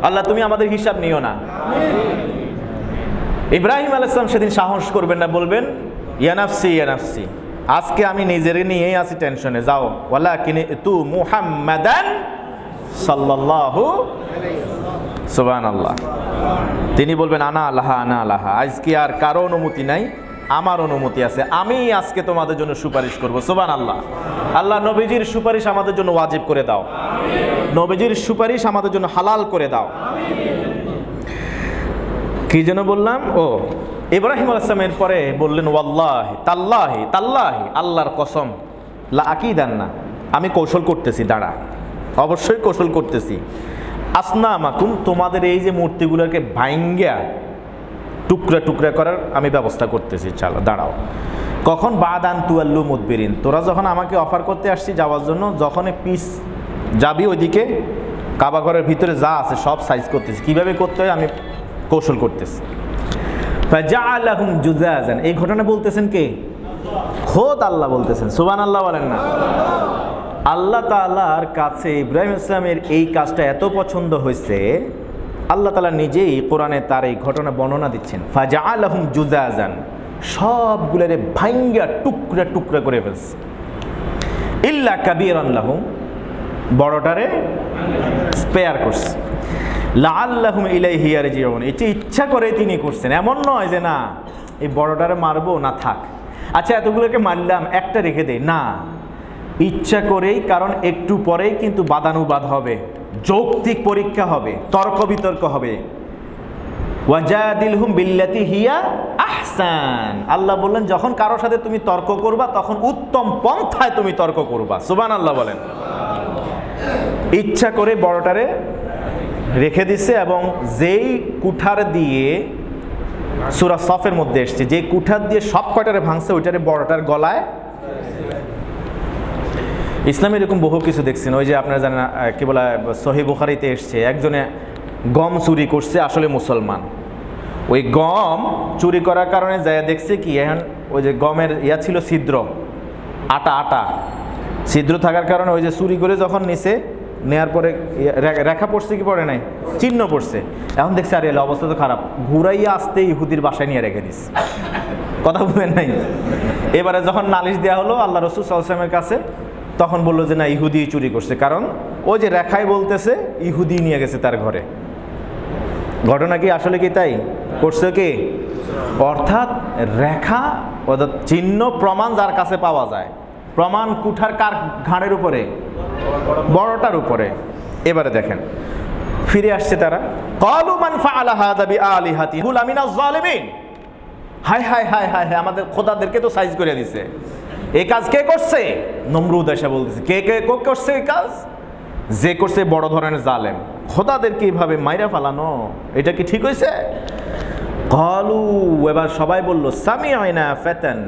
আল্লাহ তুমি আমাদের হিসাব নিও না। ইব্রাহিম আলাইহিস সালাম সেদিন সাহস করবেন না, বলবেন ইয়া নাফসি ইয়া নাফসি, আজকে আমি নিজের নিয়েই আছি টেনশনে, যাও ওয়ালাকিন তু মুহাম্মাদান সাল্লাল্লাহু সুবহানাল্লাহ। তিনি বলবেন আনা আলাহা আনা আলাহা, আজকে আর কারো অনুমতি নাই, আমার অনুমতি আছে, আমি আজকে তোমাদের জন্য সুপারিশ করব। সুবহানাল্লাহ। আল্লাহ নবীজির সুপারিশ আমাদের জন্য ওয়াজিব করে দাও, নবীজির সুপারিশ আমাদের জন্য হালাল করে দাও। কি যেন বললাম, ও ইব্রাহিম আলাইহিস সালামের পরে বললেন ওয়াল্লাহি তাল্লাহি তাল্লাহি, আল্লাহর কসম, লা আকিদান্না, আমি কৌশল করতেছি, দাঁড়া, অবশ্যই কৌশল করতেছি, আসনামাকুম, তোমাদের এই যে মূর্তিগুলোকে ভাঙ্গা টুকরা টুকরা করার আমি ব্যবস্থা করতেছি, চলো দাঁড়াও। কখন? বাদান তুয়াল্লু মুদবিরিন, তোরা যখন আমাকে অফার করতে আসছি যাওয়ার জন্য, যখন পিস যাবি ওইদিকে, কাবা ঘরের ভিতরে যা আছে সব সাইজ করতেছি, কিভাবে করতে হয় আমি কৌশল করতেছি। ফাজাআলাহুম জুজাজান, এই ঘটনা বলতেছেন কে? খোদ আল্লাহ বলতেছেন। সুবহানাল্লাহ বলেন না? আল্লাহ তাআলার কাছে ইব্রাহিম ইসলামের এই কাজটা এত পছন্দ হয়েছে, আল্লাহ তাআলা নিজেই কোরআনে তার এই ঘটনা বর্ণনা দিচ্ছেন। ফাজাআলাহুম জুজাজান, সবগুলোরে ভাঙ্গা টুকরা টুকরা করে ফেলছে। ইল্লা কাবীরান লাহুম, বড়টারে স্পেয়ার করছে। লাআল্লাহুম ইলাইহি ইয়ারজিউন, এটা ইচ্ছা করে তিনি করছেন, এমন নয় যে না এই বড়টারে মারবো না থাক, আচ্ছা এতগুলোকে মারলাম একটা রেখে দেই, না, ইচ্ছা করেই, কারণ একটু পরেই কিন্তু বাদানুবাদ হবে, যৌক্তিক পরীক্ষা হবে, তর্ক বিতর্ক হবে। ওয়াজাদিলহুম বিল্লাতি হিয়া আহসান, আল্লাহ বললেন যখন কারোর সাথে তুমি তর্ক করবা তখন উত্তম পন্থায় তুমি তর্ক করবা। সুবহানাল্লাহ বলেন। ইচ্ছা করে বড়টারে রেখে দিছে, এবং যেই কুঠার দিয়ে, সূরা সফের মধ্যে এসছে, যে কুঠার দিয়ে সব কয়টারে ভাঙছে ওইটারে বড়টার গলায়। ইসলামে এরকম বহু কিছু দেখছেন, ওই যে আপনারা জানেন কি বলা, সহিহ বুখারীতে এসছে, একজনে গম চুরি করছে, আসলে মুসলমান, ওই গম চুরি করার কারণে যায় দেখছে কি, এখন ওই যে গমের ইয়া ছিল ছিদ্র, আটা আটা ছিদ্র থাকার কারণে ওই যে চুরি করে যখন নিছে, নেয়ার পরে রেখা পড়ছে কি পড়ে নাই, চিহ্ন পড়ছে, এখন দেখছে আরে এলো অবস্থা তো খারাপ, ঘুরাইয়া আসতে ইহুদির বাসায় নিয়ে রেখে দিস। কথা বলেন নাই? এবারে যখন নালিশ দেওয়া হলো আল্লাহ রাসূল সাল্লাল্লাহু আলাইহি ওয়াসাল্লামের কাছে, তখন বললো যে না ইহুদি চুরি করছে, কারণ ওই যে রেখায় বলতেছে ইহুদি নিয়ে গেছে তার ঘরে, ঘটনা কি আসলে কি তাই করছে কি? অর্থাৎ রেখা অর্থাৎ চিহ্ন প্রমাণ যার কাছে পাওয়া যায়, প্রমাণ কুঠার কার ঘাড়ের উপরে? বড়টার উপরে। এবারে দেখেন ফিরে আসছে তারা, ক্বালু মান ফাআলা হাযা বিআলিহাতি হুল আমিনাজ জালিমিন। হায় হায় হায় হায় হায়, আমাদের খোদাদেরকে তো সাইজ করে দিছে। এই কাজ কে করছে? নমরুদ এসে বলতেছে, কে কে করছে এই কাজ? যে করছে বড় ধরনের জালেম। খোদাদেরকে এইভাবে মাইরা ফালানো, এটা কি ঠিক হয়েছে? ক্বালু, এবার সবাই বলল, সামি'না ফাতান,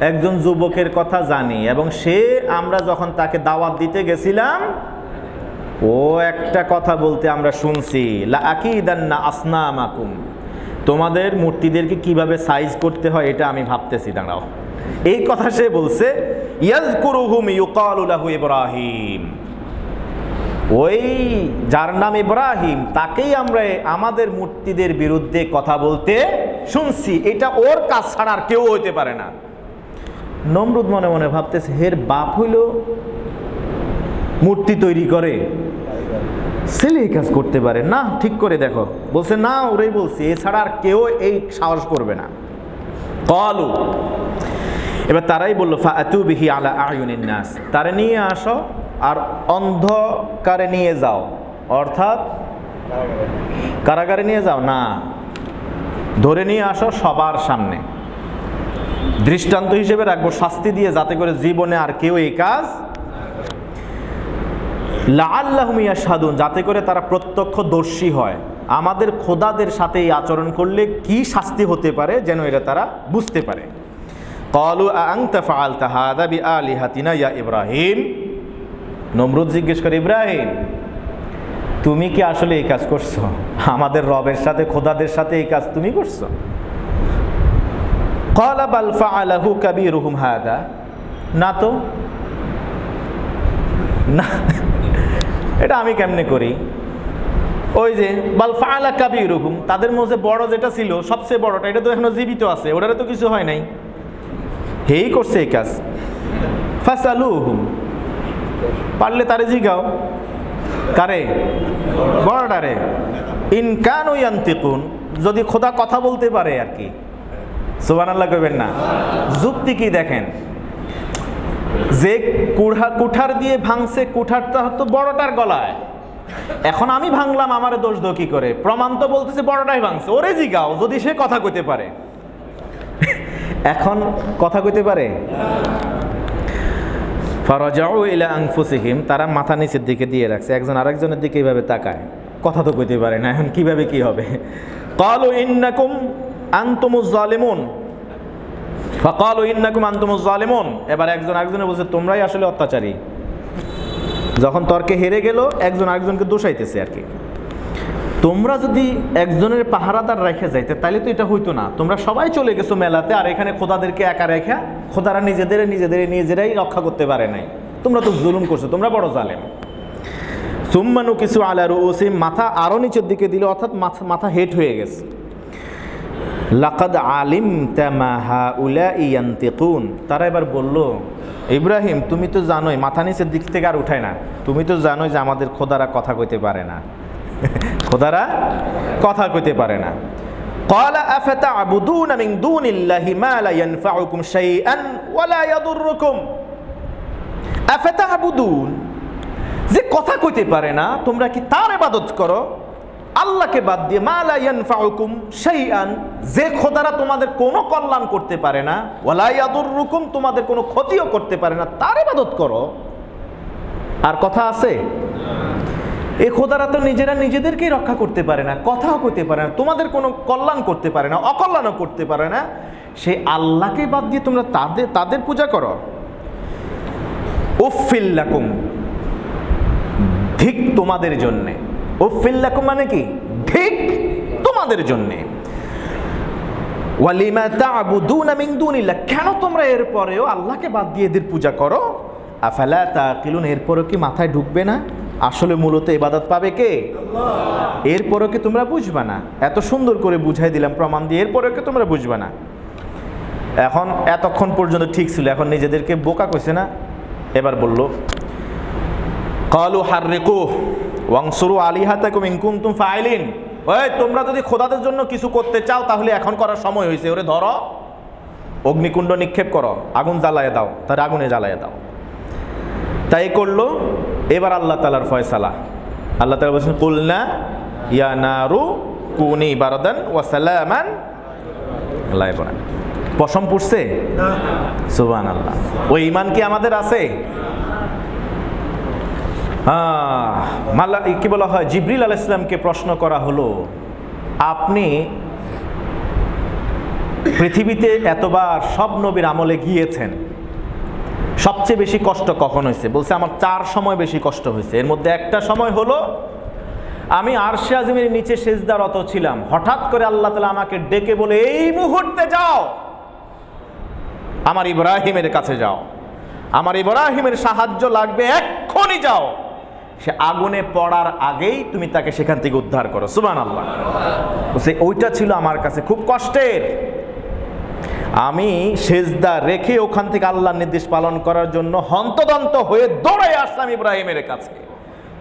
একজন যুবকের কথা জানি, এবং সে আমরা যখন তাকে দাওয়াত দিতে গেছিলাম ও একটা কথা বলতে আমরা শুনছি, লা আকিদান্না আসনামাকুম, তোমাদের মূর্তিদেরকে কিভাবে সাইজ করতে হয় এটা আমি ভাবতেছি। দাঁড়াও, এই কথা সে বলছে। ইয়াজকুরুহুম ইউকালু লাহু ইব্রাহিম, ওই যার নাম ইব্রাহিম তাকেই আমরা আমাদের মূর্তিদের বিরুদ্ধে কথা বলতে শুনছি। এটা ওর কাজ ছাড়া আর কেউ হইতে পারে না। নমরুদ মনে মনে ভাবতেছে, হের বাপ হইল মূর্তি তৈরি করে, ছেলে এই কাজ করতে পারে না? ঠিক করে দেখো। বলছে না, ওরাই বলছি, এছাড়া আর কেউ এই সাহস করবে না। ক্বালু, এবার তারাই বলল, ফাআতু বিহি আলা আয়ুনিন নাস, তারে নিয়ে আসো আর অন্ধকারে নিয়ে যাও। অর্থাৎ কারাগারে নিয়ে যাও না, ধরে নিয়ে আসো সবার সামনে, দৃষ্টান্ত হিসেবে রাখবো, শাস্তি দিয়ে, যাতে করে জীবনে আর কেউ এই কাজ, লাআল্লাহুম ইয়াশহাদুন, যাতে করে তারা প্রত্যক্ষদর্শী হয়, আমাদের খোদাদের সাথে এই আচরণ করলে কি শাস্তি হতে পারে যেন এটা তারা বুঝতে পারে। ক্বালু আআনতা ফাআলতা হাযা বিআলিহাতিনা ইয়া ইব্রাহিম, নমরুদ জিজ্ঞেস করে, ইব্রাহিম তুমি কি আসলে এই কাজ করছো? আমাদের রবের সাথে, খোদাদের সাথে এই কাজ তুমি করছো? ক্বালা বাল ফাআলাহু কাবীরুহুম হাযা, না তো, না, এটা আমি কেমনে করি? ওই যে বাল ফাআলা কাবীরুহুম, তাদের মধ্যে বড় যেটা ছিল, সবচেয়ে বড়টা, এটা তো এখনো জীবিত আছে, ওটারে তো কিছু হয় নাই, হেই করছে এই কাজ। ফাসালুহুম, পারলে তারে জিগাও। কারে? বড়টারে। ইন কানু ইয়ান্তিকুন, যদি খোদা কথা বলতে পারে আর কি। সুবহানাল্লাহ কইবেন না? যুক্তি কি দেখেন, যে কুঠার দিয়ে ভাঙছে, কুঠারটা হতো বড়টার গলায়, এখন আমি ভাঙলাম, আমার দোষ দো কি করে? প্রমাণ তো বলতেছে বড়টাই ভাঙছে, ওরে জিগাও যদি সে কথা কইতে পারে। এখন কথা কইতে পারে? ফারাজাউ ইলা আনফুসিহিম, তারা মাথা নিচের দিকে দিয়ে রাখছে, একজন আরেকজনের দিকে এইভাবে তাকায়, কথা তো কইতে পারে না, এখন কিভাবে কি হবে? ক্বালু ইন্নাকুম আনতুমুজ জালিমুন, ফাকালু ইন্নাকুম আনতুমুজ জালিমুন, এবার একজন আরেকজনের বলছে, তোমরাই আসলে অত্যাচারী। যখন তর্কে হেরে গেল, একজন আরেকজনকে দোষাইতেছে আর কি। তোমরা যদি একজনের পাহারাদার রেখে যাইতে তাহলে তো এটা হইতো না, তোমরা সবাই চলে গেছো মেলাতে, আর এখানে খোদাদেরকে একা রেখা, খোদারা নিজেরাই রক্ষা করতে পারে নাই, তোমরা তো জুলুম করছো, তোমরা বড় জালেম। সুম্মা নুকিসু আলা রুউসিহিম, মাথা আরো নিচের দিকে দিল, অর্থাৎ মাথা হেট হয়ে গেছে। লাকাদ আলিমতা মা হাউলাই ইয়ান্তিকুন, তারা এবার বলল, ইব্রাহিম তুমি তো জানোই, মাথা নিচের দিক থেকে আর উঠায় না, তুমি তো জানোই যে আমাদের খোদারা কথা কইতে পারে না, খোদারা কথা কইতে পারে না। ক্বালা আফাতা'বুদুনা মিন দুনিল্লাহি মা লা ইয়ানফাউকুম শাইআন ওয়া লা ইয়াদুররুকুম, আফাতা'বুদুন, যে কথা কইতে পারে না, তোমরা কি তার ইবাদত করো আল্লাহকে বাদ দিয়ে? মা লা ইয়ানফাউকুম শাইআন, যে খোদারা তোমাদের কোনো কল্যাণ করতে পারে না, ওয়া লা ইয়াদুররুকুম, তোমাদের কোনো ক্ষতিও করতে পারে না, তার ইবাদত করো। আর কথা আছে? এই খোদারা তো নিজেরা নিজেদেরকেই রক্ষা করতে পারে না, কথাও করতে পারে না, তোমাদের কোনো কল্যাণ করতে পারে না, অকল্যাণও করতে পারে না, সেই আল্লাহকে বাদ দিয়ে তোমরা তাদের পূজা করো। উফফিল লাকুম, ধিক তোমাদের জন্যে। উফফিল লাকুম মানে কি? ধিক তোমাদের জন্যে। ওয়ালিমা তা'বুদুনা মিন দুনিল্লাহ, কেন তোমরা এরপরেও আল্লাহকে বাদ দিয়ে এদের পূজা করো? আফালা তাকিলুন, এরপরেও কি মাথায় ঢুকবে না আসলে মূলত ইবাদত পাবে কে? আল্লাহ। এরপরেও কি তোমরা বুঝবা না? এত সুন্দর করে বুঝাই দিলাম প্রমাণ দিয়ে, এরপরেও কি তোমরা বুঝবা না? এখন এতক্ষণ পর্যন্ত ঠিক ছিল, এখন নিজেদেরকে বোকা কইছে না? এবার বলল, ক্বালু হাররিকুহু ওয়ানসুরু আলিহাতাকুম ইন কুনতুম ফাইলিন, ওই তোমরা যদি খোদাদের জন্য কিছু করতে চাও তাহলে এখন করার সময় হয়েছে, ওরে ধরো, অগ্নিকুণ্ড নিক্ষেপ করো, আগুন জ্বালায় দাও, তার আগুনে জ্বালায় দাও। তাই করলো। এবার আল্লাহ তাআলার ফয়সালা, আল্লাহ তাআলা বলছেন কুলনা ইয়া নারু কুনি বারদান ওয়া সালামান আলা ইব্রাহিম। পশম পড়ছে? সুবহানাল্লাহ। ওই ঈমান কি আমাদের আছে? কি বলা হয়, জিবরিল আলাইহিস সালামকে প্রশ্ন করা হলো, আপনি পৃথিবীতে এতবার সব নবীর আমলে গিয়েছেন, সবচেয়ে বেশি কষ্ট কখন হয়েছে? বলছে আমার 4 সময় বেশি কষ্ট হয়েছে। এর মধ্যে একটা সময় হলো আমি আরশে আজিমের নিচে সেজদারত ছিলাম, হঠাৎ করে আল্লাহ তাআলা আমাকে ডেকে বলে এই মুহূর্তে যাও আমার ইব্রাহিমের কাছে যাও, আমার ইব্রাহিমের সাহায্য লাগবে, এক্ষুনি যাও। সে আগুনে পড়ার আগেই তুমি তাকে সেখান থেকে উদ্ধার করো। সুবহানাল্লাহ। ওইটা ছিল আমার কাছে খুব কষ্টের। আমি সেজদা রেখে ওখান থেকে আল্লাহর নির্দেশ পালন করার জন্য হন্তদন্ত হয়ে দৌড়ে আসলাম ইব্রাহিমের কাছে।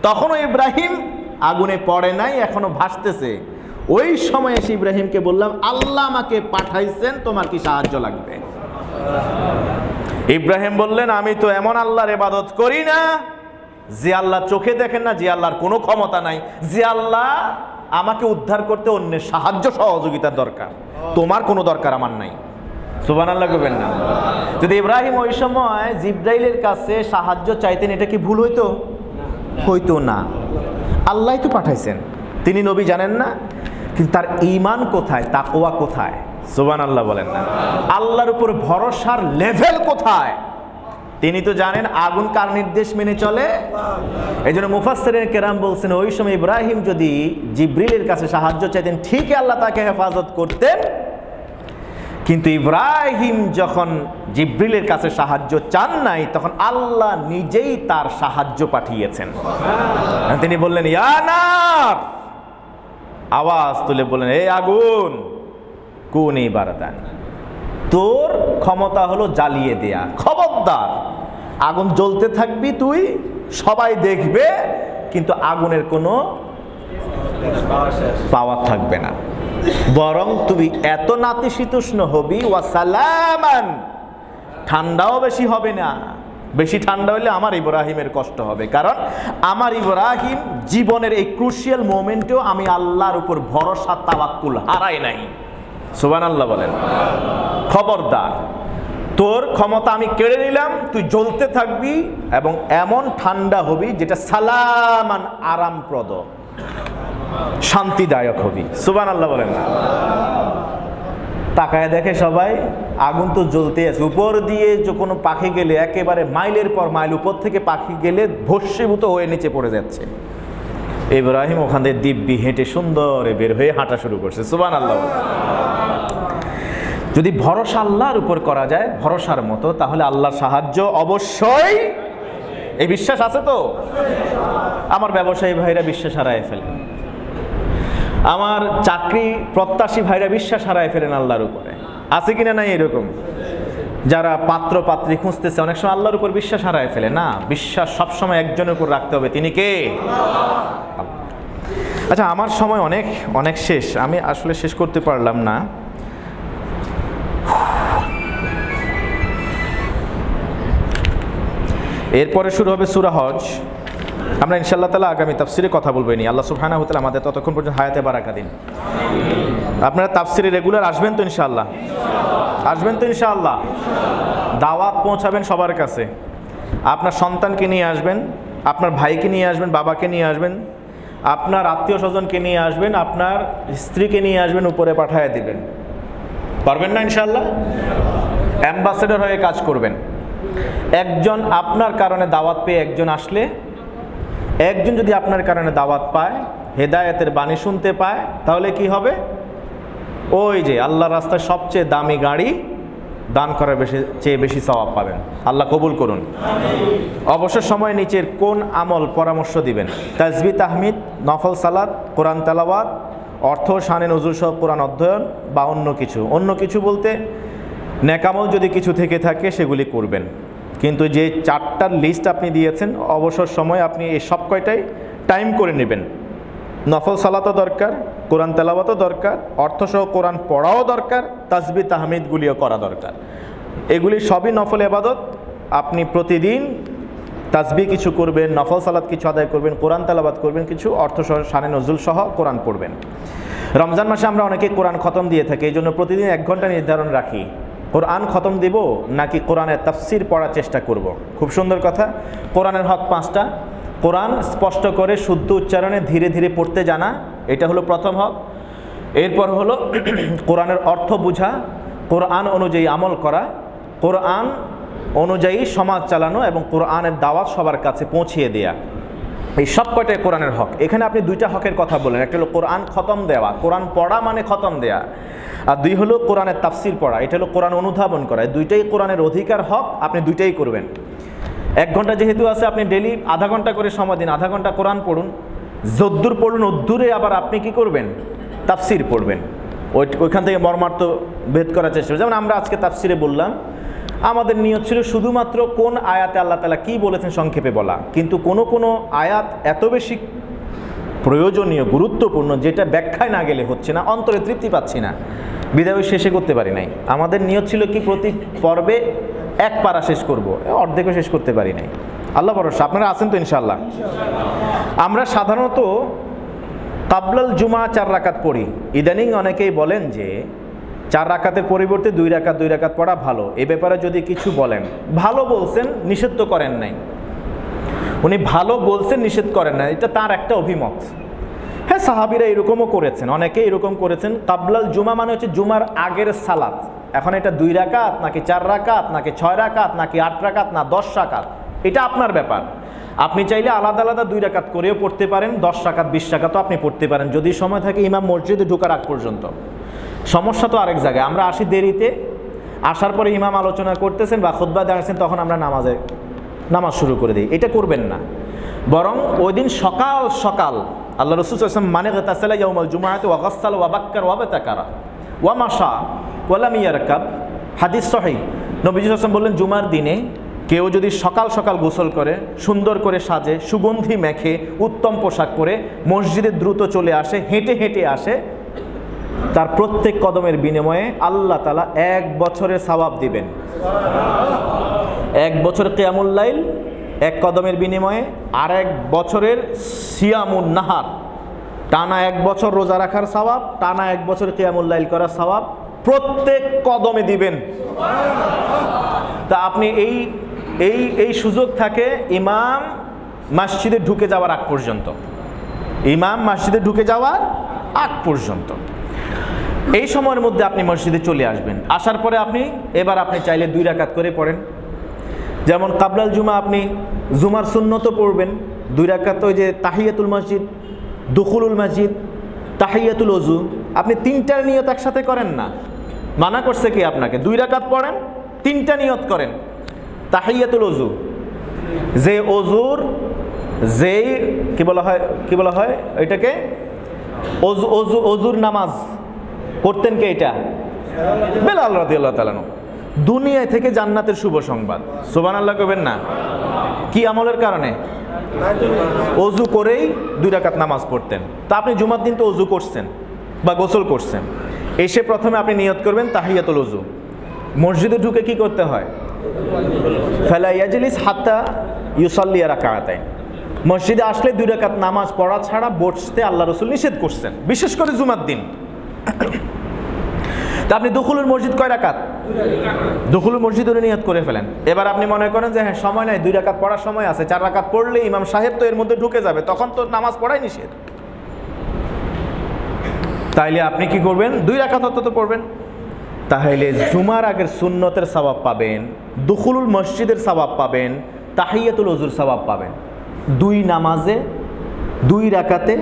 তখনও ইব্রাহিম আগুনে পড়ে নাই, এখনো ভাসতেছে। ওই সময় এসে ইব্রাহিমকে বললাম আল্লাহ আমাকে পাঠাইছেন, তোমার কি সাহায্য লাগবে? ইব্রাহিম বললেন আমি তো এমন আল্লাহর ইবাদত করি না যে আল্লাহ চোখে দেখেন না, যে আল্লাহর কোনো ক্ষমতা নাই, যে আল্লাহ আমাকে উদ্ধার করতে অন্যের সাহায্য সহযোগিতার দরকার, তোমার কোনো দরকার আমার নাই। সুবহানাল্লাহ কইবেন না? যদি ইব্রাহিম ওই সময় জিবরাইলের কাছে সাহায্য চাইতেন, এটা কি ভুল হইতো? হইতো না। আল্লাহই তো পাঠাইছেন, তিনি নবী জানেন না? কিন্তু তার ঈমান কোথায়, তাকওয়া কোথায়? সুবহানাল্লাহ বলেন না? আল্লাহর উপর ভরসার লেভেল কোথায়? তিনি তো জানেন আগুন কার নির্দেশ মেনে চলে। এই জন্য মুফাসসিরিন কেরাম বলছেন ওই সময় ইব্রাহিম যদি জিবরিলের কাছে সাহায্য চাইতেন ঠিকই আল্লাহ তাকে হেফাজত করতেন, কিন্তু ইব্রাহিম যখন জিবরিলের কাছে সাহায্য চান নাই, তখন আল্লাহ নিজেই তার সাহায্য পাঠিয়েছেন। তিনি বললেন ইয়া নার, আওয়াজ তুলে বললেন এই আগুন কুনি বারদান, তোর ক্ষমতা হলো জ্বালিয়ে দেয়া, খবরদার আগুন জ্বলতে থাকবি তুই, সবাই দেখবে, কিন্তু আগুনের কোনো পাওয়ার থাকবে না, বরং তুমি এত নাতিশীতোষ্ণ হবি, ওয়া সালামান, ঠান্ডাও বেশি হবে না। বেশি ঠান্ডা হলে আমার ইব্রাহিমের কষ্ট হবে, কারণ আমার ইব্রাহিম জীবনের এই ক্রুশিয়াল মোমেন্টেও আমি আল্লাহর উপর ভরসা তাওয়াক্কুল হারাই নাই। সুবহানাল্লাহ বলেন। খবরদার, তোর ক্ষমতা আমি কেড়ে নিলাম, তুই জ্বলতে থাকবি এবং এমন ঠান্ডা হবি যেটা সালামান, আরামপ্রদ, শান্তিদায়ক হবি। সুবহানাল্লাহ বলেন। তাকায় দেখে সবাই আগুন তো জ্বলতে আছে, উপর দিয়ে যে কোনো পাখি গেলে একেবারে মাইলের পর মাইল উপর থেকে পাখি গেলে ভস্মীভূত হয়ে নিচে পড়ে যাচ্ছে। ইব্রাহিম ওখান থেকে দিব্যি হেঁটে সুন্দরে বের হয়ে হাঁটা শুরু করছে। সুবহানাল্লাহ। যদি ভরসা আল্লাহর উপর করা যায় ভরসার মতো, তাহলে আল্লাহর সাহায্য অবশ্যই। এই বিশ্বাস আছে তো? আমার ব্যবসায়ী ভাইরা বিশ্বাস হারায় ফেলেন, আমার চাকরি প্রত্যাশী ভাইরা বিশ্বাস হারায় ফেলেন আল্লাহর উপরে। আছে কিনা নাই এরকম? যারা পাত্র পাত্রী খুঁজতেছে অনেক সময় আল্লাহর উপর বিশ্বাস হারায় ফেলে। না, বিশ্বাস সবসময় একজনের উপর রাখতে হবে, তিনি কে? আচ্ছা, আমার সময় অনেক অনেক শেষ, আমি আসলে শেষ করতে পারলাম না। এরপরে শুরু হবে সূরা হজ। আমরা ইনশাআল্লাহ তাআলা আগামী তাফসিরে কথা বলবো নি। আল্লাহ সুবহানাহু ওয়া তাআলা আমাদের ততক্ষণ পর্যন্ত হায়াতে বারাকা দিন। আপনারা তাফসিরে রেগুলার আসবেন তো ইনশাআল্লাহ? আসবেন তো ইনশাআল্লাহ? দাওয়াত পৌঁছাবেন সবার কাছে। আপনার সন্তানকে নিয়ে আসবেন, আপনার ভাইকে নিয়ে আসবেন, বাবাকে নিয়ে আসবেন, আপনার আত্মীয় স্বজনকে নিয়ে আসবেন, আপনার স্ত্রীকে নিয়ে আসবেন, উপরে পাঠায় দিবেন। পারবেন না ইনশাআল্লাহ? অ্যাম্বাসেডর হয়ে কাজ করবেন। একজন আপনার কারণে দাওয়াত পেয়ে একজন আসলে, একজন যদি আপনার কারণে দাওয়াত পায়, হেদায়েতের বাণী শুনতে পায়, তাহলে কি হবে? ওই যে আল্লাহর রাস্তায় সবচেয়ে দামি গাড়ি দান করার চেয়ে বেশি সওয়াব পাবেন। আল্লাহ কবুল করুন। অবসর সময় নিচের কোন আমল পরামর্শ দিবেন? তাসবিহ তাহমিদ, নফল সালাত, কোরআন তেলাওয়াত, অর্থ শানে নজুল সহ কোরআন অধ্যয়ন, বা অন্য কিছু? অন্য কিছু বলতে নেকামল যদি কিছু থেকে থাকে সেগুলি করবেন, কিন্তু যে 4টার লিস্ট আপনি দিয়েছেন অবসর সময় আপনি এই সব কয়টাই টাইম করে নেবেন। নফল সালাতও দরকার, কোরআন তেলাওয়াতও দরকার, অর্থসহ কোরআন পড়াও দরকার, তাসবিহ তাহমিদগুলিও করা দরকার। এগুলি সবই নফল ইবাদত। আপনি প্রতিদিন তাসবিহ কিছু করবেন, নফল সালাত কিছু আদায় করবেন, কোরআন তেলাওয়াত করবেন কিছু, অর্থসহ শানে নজুল সহ কোরআন পড়বেন। রমজান মাসে আমরা অনেকে কোরআন খতম দিয়ে থাকি, এই জন্য প্রতিদিন 1 ঘন্টা নির্ধারণ রাখি, কোরআন খতম দিব নাকি কোরআনের তাফসির পড়ার চেষ্টা করব। খুব সুন্দর কথা। কোরআনের হক 5টা। কোরআন স্পষ্ট করে শুদ্ধ উচ্চারণে ধীরে ধীরে পড়তে জানা, এটা হলো প্রথম হক। এরপর হলো কোরআনের অর্থ বোঝা, কোরআন অনুযায়ী আমল করা, কোরআন অনুযায়ী সমাজ চালানো এবং কোরআনের দাওয়াত সবার কাছে পৌঁছিয়ে দেয়া। এই সব কয়টাই কোরআনের হক। এখানে আপনি 2টা হকের কথা বললেন, একটা হলো কোরআন খতম দেওয়া, কোরআন পড়া মানে খতম দেয়া, আর 2 হলো কোরআনের তাফসির পড়া, এটা হলো কোরআন অনুধাবন করা। 2টাই কোরআনের অধিকার, হক, আপনি 2টাই করবেন। 1 ঘন্টা যেহেতু আছে, আপনি ডেলি আধা ঘন্টা করে সময় দিন, আধা ঘন্টা কোরআন পড়ুন, যদ্দূর পড়ুন অদ্দূরে আবার আপনি কি করবেন, তাফসির পড়বেন, ওইখান থেকে মর্মার্থ ভেদ করার চেষ্টা করবেন। যেমন আমরা আজকে তাফসিরে বললাম, আমাদের নিয়ত ছিল শুধুমাত্র কোন আয়াতে আল্লাহ তাআলা কি বলেছেন সংক্ষেপে বলা, কিন্তু কোনো আয়াত এত বেশি প্রয়োজনীয় গুরুত্বপূর্ণ যেটা ব্যাখ্যায় না গেলে হচ্ছে না, অন্তরে তৃপ্তি পাচ্ছি না, বিদায় শেষে করতে পারি নাই। আমাদের নিয়ত ছিল কি প্রতি পর্বে 1 পারা শেষ করব, অর্ধেকও শেষ করতে পারি নাই। আল্লাহ ভরসা, আপনারা আছেন তো ইনশাআল্লাহ। আমরা সাধারণত কাবলাল জুমা 4 রাকাত পড়ি। ইদানিং অনেকেই বলেন যে 4 রাকাতের পরিবর্তে 2 রাকাত পড়া ভালো। এ ব্যাপারে যদি কিছু বলেন। ভালো বলছেন, নিষেধ তো করেন নাই, উনি ভালো বলছেন, নিষেধ করেন না, এটা তার একটা অভিমত। হ্যাঁ, সাহাবীরা এরকমও করেছেন, অনেকে এরকম করেছেন। কাবলাল জুমা মানে হচ্ছে জুমার আগের সালাত। এখন এটা 2 রাকাত নাকি 4 রাকাত নাকি 6 রাকাত নাকি 8 রাকাত না 10 রাকাত, এটা আপনার ব্যাপার। আপনি চাইলে আলাদা আলাদা 2 রাকাত করেও পড়তে পারেন, 10 রাকাত 20 রাকাতও আপনি পড়তে পারেন, যদি সময় থাকে ইমাম মসজিদে ঢোকার আগ পর্যন্ত। সমস্যা তো আরেক জায়গায়, আমরা আসি দেরিতে, আসার পরে ইমাম আলোচনা করতেছেন বা খুতবা দাঁড়াচ্ছেন, তখন আমরা নামাজ শুরু করে দিই। এটা করবেন না, বরং ওই দিন সকাল সকাল আল্লাহ রাসূল সাল্লাল্লাহু আলাইহি ওয়াসাল্লাম মানে গাতাসালা ইয়াউমাল জুমআতি ওয়া গাসসাল ওয়া বাক্কার ওয়া বাতাকারা ওয়া মাশা ওয়া লাম ইয়ারকাব। হাদিস সহিহ। নবী সাল্লাল্লাহু আলাইহি ওয়াসাল্লাম বললেন, জুমার দিনে কেউ যদি সকাল সকাল গোসল করে, সুন্দর করে সাজে, সুগন্ধি মেখে, উত্তম পোশাক পরে মসজিদে দ্রুত চলে আসে, হেঁটে হেঁটে আসে, তার প্রত্যেক কদমের বিনিময়ে আল্লাহ তাআলা 1 বছরের সওয়াব দিবেন। 1 বছর কিয়ামুল লাইল 1 কদমের বিনিময়ে, আর 1 বছরের সিয়ামুন নাহার, টানা 1 বছর রোজা রাখার সওয়াব, টানা 1 বছর কিয়ামুল লাইল করার সওয়াব প্রত্যেক কদমে দিবেন। তা আপনি এই সুযোগ থাকে ইমাম মসজিদে ঢুকে যাওয়ার আগ পর্যন্ত, ইমাম মসজিদে ঢুকে যাওয়ার আগ পর্যন্ত এই সময়ের মধ্যে আপনি মসজিদে চলে আসবেন। আসার পরে আপনি চাইলে 2 রাকাত করে পড়েন। যেমন কাবলাল জুমা আপনি জুমার সুন্নতও পড়বেন 2 রাকাত, ওই যে তাহিয়াতুল মসজিদ, দুখুলুল মসজিদ, তাহিয়াতুল ওযু, আপনি 3টার নিয়ত একসাথে করেন না, মানা করছে কি আপনাকে? 2 রাকাত পড়েন, 3টা নিয়ত করেন। তাহিয়াতুল ওযু, যে ওযুর যেই কি বলা হয় এটাকে ওযুর নামাজ করতেন কে? এটা বেলাল রাদিয়াল্লাহু তাআলা। দুনিয়া থেকে জান্নাতের শুভ সংবাদ, সুবহানাল্লাহ কইবেন না? কি আমলের কারণে? ওযু করেই 2 রাকাত নামাজ পড়তেন। তা আপনি জুমার দিন তো ওযু করছেন বা গোসল করছেন, এসে প্রথমে আপনি নিয়ত করবেন তাহিয়াতুল ওযু। মসজিদে ঢুকে কি করতে হয়? ফালা ইয়াজলিস হাত্তা ইউসাল্লি রাকাতাইন। মসজিদে আসলে 2 রাকাত নামাজ পড়া ছাড়া বসতে আল্লাহ রাসূল নিষেধ করছেন, বিশেষ করে জুমার দিন। তা আপনি দুখুলুল মসজিদ কয় রাকাত? দুখুলুল মসজিদ নিয়ত করে ফেলেন। এবার আপনি মনে করেন যে হ্যাঁ সময় নাই, 2 রাকাত পড়ার সময় আছে, 4 রাকাত পড়লে ইমাম সাহেব তো এর মধ্যে ঢুকে যাবে, তখন তো নামাজ পড়াই নিষেধ। তাইলে আপনি কি করবেন? 2 রাকাত অন্তত পড়বেন। তাহলে জুমার আগের সুন্নতের সওয়াব পাবেন, দুখুলুল মসজিদের সওয়াব পাবেন, তাহিয়াতুল ওযুর সওয়াব পাবেন। 2 নামাজে 2 রাকাতে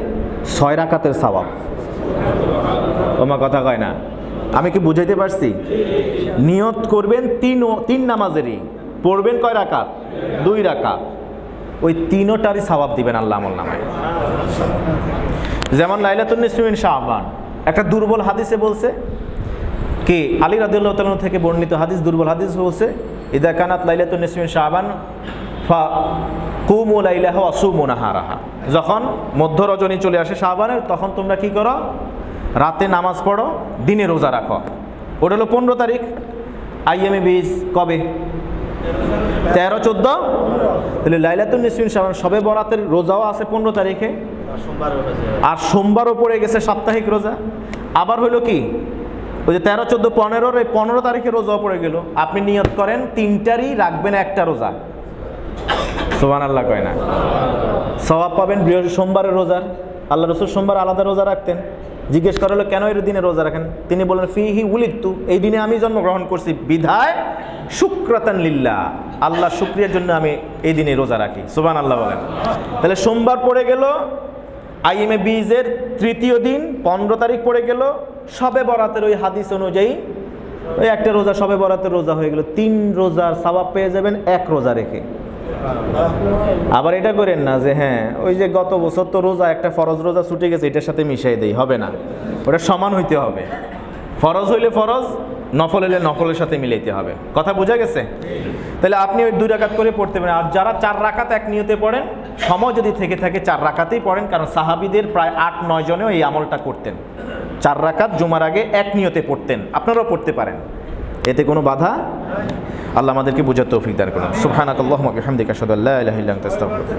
6 রাকাতের সওয়াব। তোমার কথা কয় না? আমি কি বুঝাইতে পারছি? নিয়ত করবেন 3 নামাজেরই, পড়বেন কয় রাকাত? 2 রাকাত। ওই 3টারই সওয়াব দিবেন আল্লাহ আমল নামায়। যেমন লাইলাতুন নিসফি মিন শাবান, একটা দুর্বল হাদিসে বলছে কি, আলী রাদিয়াল্লাহু তাআলা থেকে বর্ণিত হাদিস, দুর্বল হাদিস বলছে, ইদা কানাত লাইলাতুন নিসফি মিন শাবান কুমু লাইলাহা ওয়া সুমু নাহারাহা, যখন মধ্য রজনী চলে আসে শাবানের, তখন তোমরা কি করো? রাতে নামাজ পড়ো, দিনে রোজা রাখো। ওটা হলো 15 তারিখ। আইয়ামে বীজ কবে? 13, 14। তাহলে লাইলাতুন নিসফি মিন শাবান, শবে বরাতের রোজাও আছে 15 তারিখে, আর সোমবারও পড়ে গেছে সাপ্তাহিক রোজা। আবার হইলো কি, ওই যে 13, 14, 15, 15 তারিখে রোজাও পড়ে গেল। আপনি নিয়ত করেন 3টারই রাখবেন একটা রোজা, সুবহানাল্লাহ কয় না? সওয়াব পাবেন সোমবারের রোজার। আল্লাহ রাসূল সোমবার আলাদা রোজা রাখতেন। জিজ্ঞেস করা হলো কেন এই দিনে রোজা রাখেন? তিনি বলেন ফিহি উলিদতু, এই দিনে আমি জন্মগ্রহণ করছি, বিধায় শুকরাতান লিল্লাহ, আল্লাহ শুকরিয়ার জন্য আমি এই দিনে রোজা রাখি। সুবহানাল্লাহ বলেন। তাহলে সোমবার পড়ে গেল, আইএমএ বীজের 3য় দিন 15 তারিখ পড়ে গেল, শবে বরাতের ওই হাদিস অনুযায়ী ওই একটা রোজা শবে বরাতের রোজা হয়ে গেল। 3 রোজার সওয়াব পেয়ে যাবেন 1 রোজা রেখে। আবার এটা করেন না যে হ্যাঁ ওই যে গত বছর তো রোজা একটা ফরজ রোজা ছুটে গেছে, এটার সাথে মিশাই দেই, হবে না। ওটা সমান হইতে হবে। ফরজ হইলে ফরজ, নফল হইলে নফলের সাথে মিলাইতে হবে। কথা বোঝা গেছে? তাহলে আপনি ওই 2 রাকাত করে পড়তে পারেন। আর যারা 4 রাকাত এক নিয়তে পড়েন, সময় যদি থেকে থাকে 4 রাকাতেই পড়েন, কারণ সাহাবীদের প্রায় 8-9 জনেও এই আমলটা করতেন। 4 রাকাত জুমার আগে এক নিয়তে পড়তেন, আপনারাও পড়তে পারেন, এতে কোনো বাধা। আল্লাহ আমাদেরকে বুঝার তৌফিক দান করুন। সুবহানাকাল্লাহুম্মা ওয়া বিহামদিকা আশহাদু আল্লা ইলাহা ইল্লা আনতা আস্তাগফিরুকা।